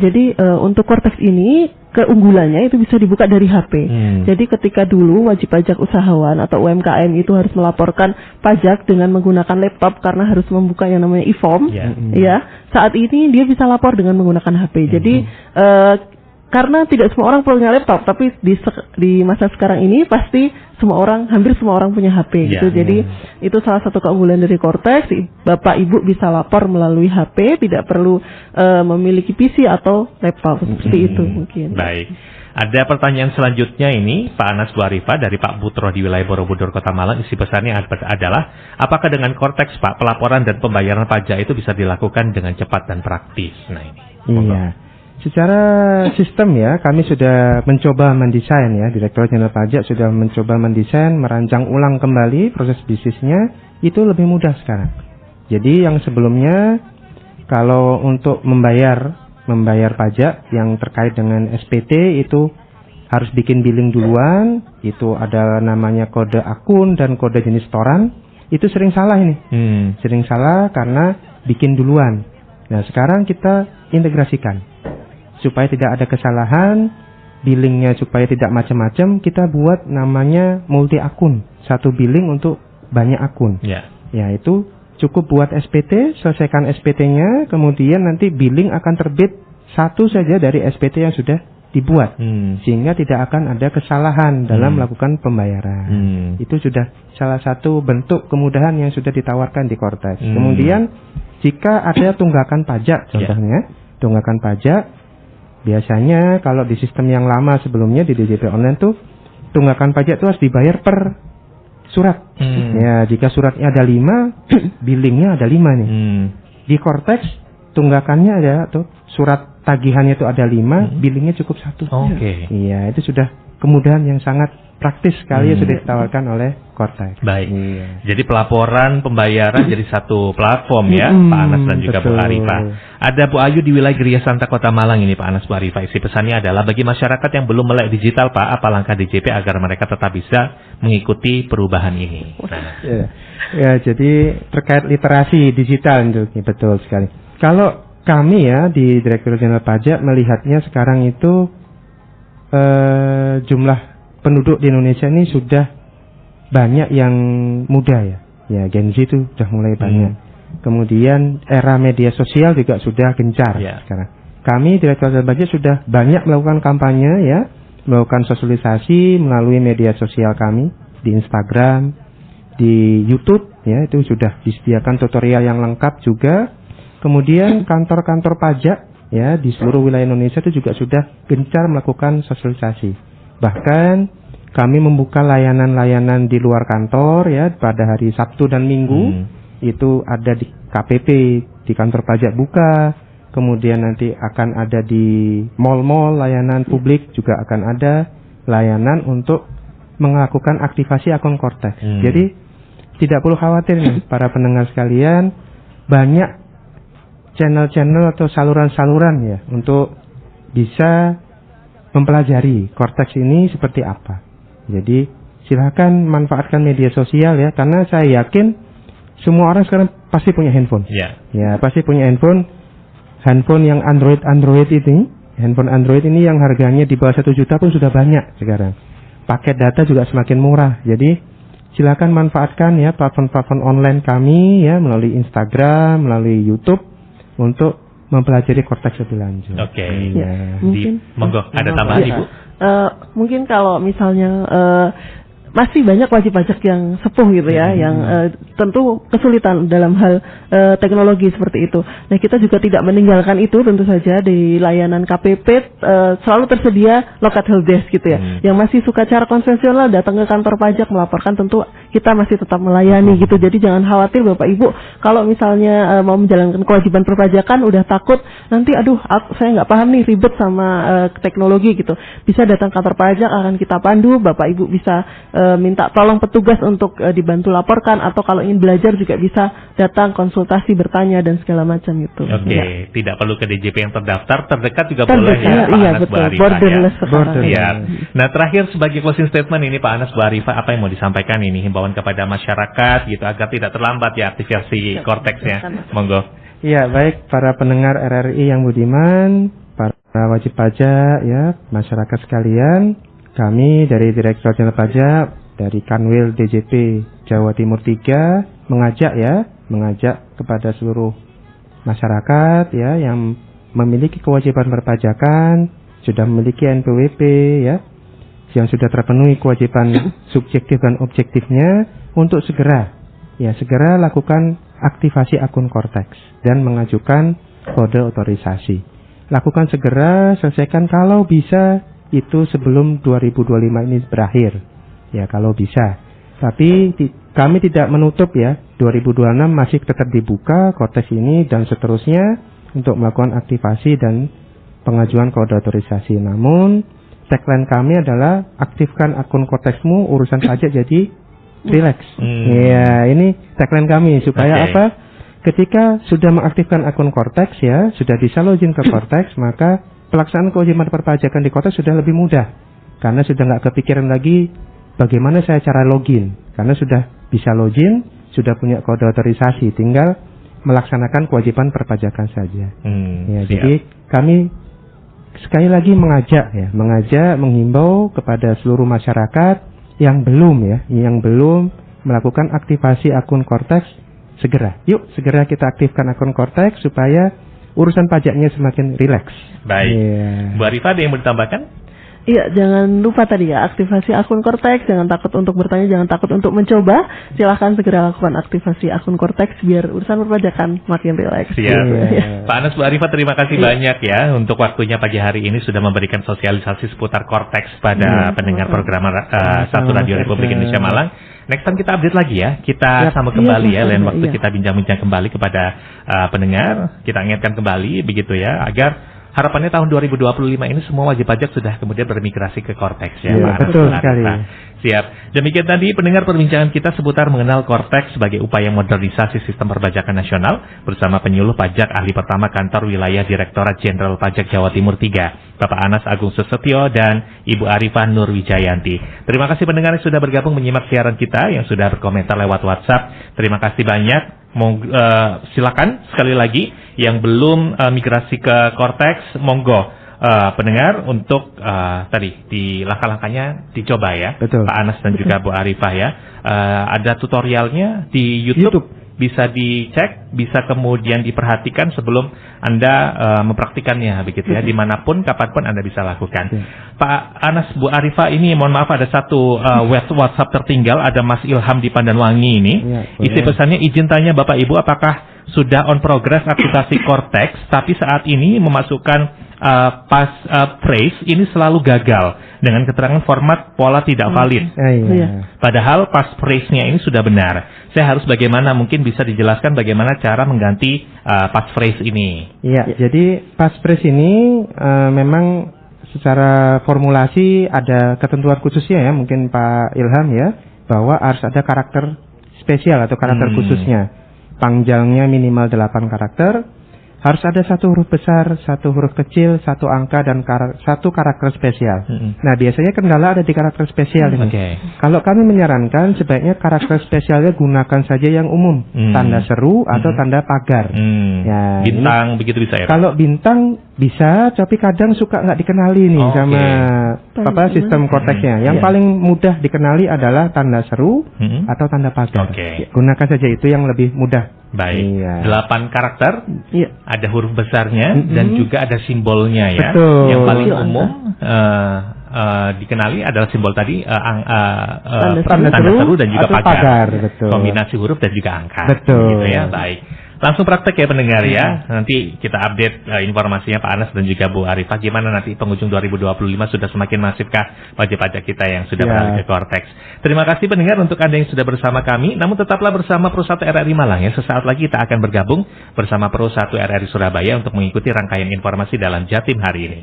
Jadi untuk Cortex ini keunggulannya itu bisa dibuka dari HP. Jadi ketika dulu wajib pajak usahawan atau UMKM itu harus melaporkan pajak dengan menggunakan laptop karena harus membuka yang namanya e-form, ya. Saat ini dia bisa lapor dengan menggunakan HP. Jadi karena tidak semua orang punya laptop, tapi di masa sekarang ini pasti hampir semua orang punya HP gitu. Jadi itu salah satu keunggulan dari Cortex. Bapak Ibu bisa lapor melalui HP, tidak perlu memiliki PC atau laptop seperti itu mungkin. Baik. Ada pertanyaan selanjutnya ini Pak Anas, Bu Arifah dari Pak Butro di wilayah Borobudur Kota Malang. Isi pesannya adalah apakah dengan Cortex Pak pelaporan dan pembayaran pajak itu bisa dilakukan dengan cepat dan praktis? Nah ini. Iya. Secara sistem ya, kami sudah mencoba mendesain ya, Direktorat Jenderal Pajak sudah mencoba mendesain, merancang ulang kembali proses bisnisnya, itu lebih mudah sekarang. Jadi yang sebelumnya kalau untuk membayar pajak yang terkait dengan SPT itu harus bikin billing duluan, itu ada namanya kode akun dan kode jenis setoran, itu sering salah ini. Sering salah karena bikin duluan. Nah, sekarang kita integrasikan. Supaya tidak ada kesalahan, billingnya supaya tidak macam-macam, kita buat namanya multi akun, satu billing untuk banyak akun. Ya, itu cukup buat SPT, selesaikan SPT-nya, kemudian nanti billing akan terbit satu saja dari SPT yang sudah dibuat, sehingga tidak akan ada kesalahan dalam melakukan pembayaran. Itu sudah salah satu bentuk kemudahan yang sudah ditawarkan di Cortex. Kemudian jika ada tunggakan pajak, contohnya tunggakan pajak. Biasanya kalau di sistem yang lama sebelumnya di DJP online tuh tunggakan pajak itu harus dibayar per surat. Ya, jika suratnya ada 5, billingnya ada 5 nih. Di Cortex tunggakannya ada tuh, surat tagihannya itu ada 5, billingnya cukup 1. Oke. Iya, itu sudah kemudahan yang sangat praktis sekali yang sudah ditawarkan oleh Kortex. Baik. Iya. Jadi pelaporan pembayaran jadi satu platform ya, Pak Anas dan juga Bu betul. Arifah. Ada Bu Ayu di wilayah Geria Santa Kota Malang ini Pak Anas, Bu Arifah. Isi pesannya adalah bagi masyarakat yang belum melek digital Pak, apa langkah DJP agar mereka tetap bisa mengikuti perubahan ini. Nah, Ya, jadi terkait literasi digital itu betul sekali. Kalau kami ya di Direktur Jenderal Pajak melihatnya sekarang itu jumlah penduduk di Indonesia ini sudah banyak yang muda ya. Ya, Gen Z itu sudah mulai banyak. Kemudian era media sosial juga sudah gencar sekarang. Kami Direktur Jenderal Pajak sudah banyak melakukan kampanye ya, melakukan sosialisasi melalui media sosial kami di Instagram, di YouTube ya, itu sudah disediakan tutorial yang lengkap juga. Kemudian kantor-kantor pajak ya di seluruh wilayah Indonesia itu juga sudah gencar melakukan sosialisasi. Bahkan kami membuka layanan-layanan di luar kantor ya pada hari Sabtu dan Minggu. Itu ada di KPP, di kantor pajak buka. Kemudian nanti akan ada di mal-mal layanan publik, juga akan ada layanan untuk melakukan aktivasi akun Kortex. Jadi tidak perlu khawatir nih para pendengar sekalian, banyak channel-channel atau saluran-saluran ya untuk bisa mempelajari Kortex ini seperti apa. Jadi silakan manfaatkan media sosial ya, karena saya yakin semua orang sekarang pasti punya handphone. Ya, pasti punya handphone yang Android ini. Handphone Android ini yang harganya di bawah 1 juta pun sudah banyak sekarang. Paket data juga semakin murah. Jadi silakan manfaatkan ya platform-platform online kami ya melalui Instagram, melalui YouTube untuk mempelajari Kortex lebih lanjut. Oke. Ya, mungkin monggo ada tambahan Ibu? Mungkin kalau misalnya masih banyak wajib pajak yang sepuh gitu ya, yang tentu kesulitan dalam hal teknologi seperti itu. Nah, kita juga tidak meninggalkan itu, tentu saja di layanan KPP selalu tersedia local helpdesk gitu ya. Yang masih suka cara konvensional datang ke kantor pajak melaporkan, tentu kita masih tetap melayani gitu. Jadi jangan khawatir Bapak Ibu, kalau misalnya mau menjalankan kewajiban perpajakan udah takut nanti saya nggak paham nih, ribet sama teknologi gitu. Bisa datang kantor pajak, akan kita pandu, Bapak Ibu bisa minta tolong petugas untuk dibantu laporkan, atau kalau ingin belajar juga bisa datang konsultasi, bertanya dan segala macam itu. Oke, tidak perlu ke DJP yang terdaftar, terdekat juga boleh ya Pak Anas, betul. Bu Arifah. Borderless sekarang. Iya. Nah, terakhir sebagai closing statement ini Pak Anas, Bu Arifah, apa yang mau disampaikan ini, himbauan kepada masyarakat gitu agar tidak terlambat ya aktivasi Korteksnya. Monggo. Iya, baik para pendengar RRI yang budiman, para wajib pajak ya, masyarakat sekalian. Kami dari Direktur Jenderal Pajak, dari Kanwil DJP Jawa Timur 3 mengajak kepada seluruh masyarakat ya yang memiliki kewajiban perpajakan, sudah memiliki NPWP ya, yang sudah terpenuhi kewajiban subjektif dan objektifnya, untuk segera lakukan aktivasi akun Kortex dan mengajukan kode otorisasi. Lakukan segera, selesaikan kalau bisa itu sebelum 2025 ini berakhir. Ya, kalau bisa. Tapi kami tidak menutup ya, 2026 masih tetap dibuka Kortex ini dan seterusnya untuk melakukan aktivasi dan pengajuan kode otorisasi. Namun tagline kami adalah aktifkan akun Kortexmu, urusan pajak jadi relax. Ya, ini tagline kami supaya apa? Ketika sudah mengaktifkan akun Kortex ya, sudah bisa login ke Kortex, maka pelaksanaan kewajiban perpajakan di Kortex sudah lebih mudah. Karena sudah nggak kepikiran lagi bagaimana saya cara login. Karena sudah bisa login, sudah punya kode otorisasi, tinggal melaksanakan kewajiban perpajakan saja. Ya, jadi kami sekali lagi mengajak, menghimbau kepada seluruh masyarakat yang belum melakukan aktivasi akun Kortex, segera kita aktifkan akun Kortex supaya urusan pajaknya semakin rileks. Baik. Bu Arifah, ada yang mau ditambahkan? Iya, jangan lupa tadi ya, aktivasi akun Kortex, jangan takut untuk bertanya, jangan takut untuk mencoba. Silahkan segera lakukan aktivasi akun Kortex biar urusan perpajakan makin rileks. Siap. Pak Anas, Bu Arifah, terima kasih banyak ya untuk waktunya pagi hari ini sudah memberikan sosialisasi seputar Kortex pada pendengar program Satu Radio Republik Indonesia Malang. Next time kita update lagi ya, kita sambung kembali ya, lain waktu kita bincang-bincang kembali kepada pendengar, kita ingatkan kembali begitu ya, agar harapannya tahun 2025 ini semua wajib pajak sudah kemudian bermigrasi ke Cortex ya, Iya, Pak Anas. betul sekali. Siap. Demikian tadi pendengar perbincangan kita seputar mengenal Cortex sebagai upaya modernisasi sistem perpajakan nasional bersama penyuluh pajak ahli pertama kantor wilayah Direktorat Jenderal Pajak Jawa Timur 3, Bapak Anas Agung Susetyo dan Ibu Arifah Nurwijayanti. Terima kasih pendengar yang sudah bergabung menyimak siaran kita, yang sudah berkomentar lewat WhatsApp. Terima kasih banyak. Silakan sekali lagi yang belum migrasi ke Cortex, monggo pendengar untuk tadi di langkah-langkahnya dicoba ya. Betul. Pak Anas dan juga Bu Arifah ya. Ada tutorialnya di YouTube. Bisa dicek, bisa kemudian diperhatikan sebelum Anda mempraktikannya begitu ya. Dimanapun, kapanpun Anda bisa lakukan. Pak Anas, Bu Arifah, ini mohon maaf ada satu WhatsApp tertinggal, ada Mas Ilham di Pandanwangi ini. Ya, isi pesannya, izin tanya Bapak Ibu apakah sudah on progress aplikasi Cortex, tapi saat ini memasukkan phrase ini selalu gagal dengan keterangan format pola tidak valid. Iya. Padahal passphrase-nya ini sudah benar. Saya harus bagaimana, mungkin bisa dijelaskan bagaimana cara mengganti passphrase ini. Iya, jadi passphrase ini memang secara formulasi ada ketentuan khususnya ya, mungkin Pak Ilham ya, bahwa harus ada karakter spesial atau karakter khususnya. Panjangnya minimal 8 karakter, harus ada 1 huruf besar, 1 huruf kecil, 1 angka, dan 1 karakter spesial. Nah, biasanya kendala ada di karakter spesial ini. Kalau kami menyarankan, sebaiknya karakter spesialnya gunakan saja yang umum. Tanda seru atau tanda pagar. Ya, bintang, begitu bisa ya? Kalau bintang bisa, tapi kadang suka nggak dikenali nih sama sistem Cortex-nya. Yang paling mudah dikenali adalah tanda seru atau tanda pagar. Gunakan saja itu yang lebih mudah. Baik. Iya. 8 karakter, ada huruf besarnya dan juga ada simbolnya ya. Betul. Yang paling umum dikenali adalah simbol tadi tanda seru dan juga pagar. Betul. Kombinasi huruf dan juga angka. Betul. Gitu ya, baik. Langsung praktek ya pendengar ya. Nanti kita update informasinya Pak Anas dan juga Bu Arifah. Gimana nanti penghujung 2025 sudah semakin masifkah wajib pajak kita yang sudah beralih ke Cortex. Terima kasih pendengar untuk Anda yang sudah bersama kami. Namun tetaplah bersama Pro 1 RRI Malang ya. Sesaat lagi kita akan bergabung bersama Pro 1 RRI Surabaya untuk mengikuti rangkaian informasi dalam Jatim hari ini.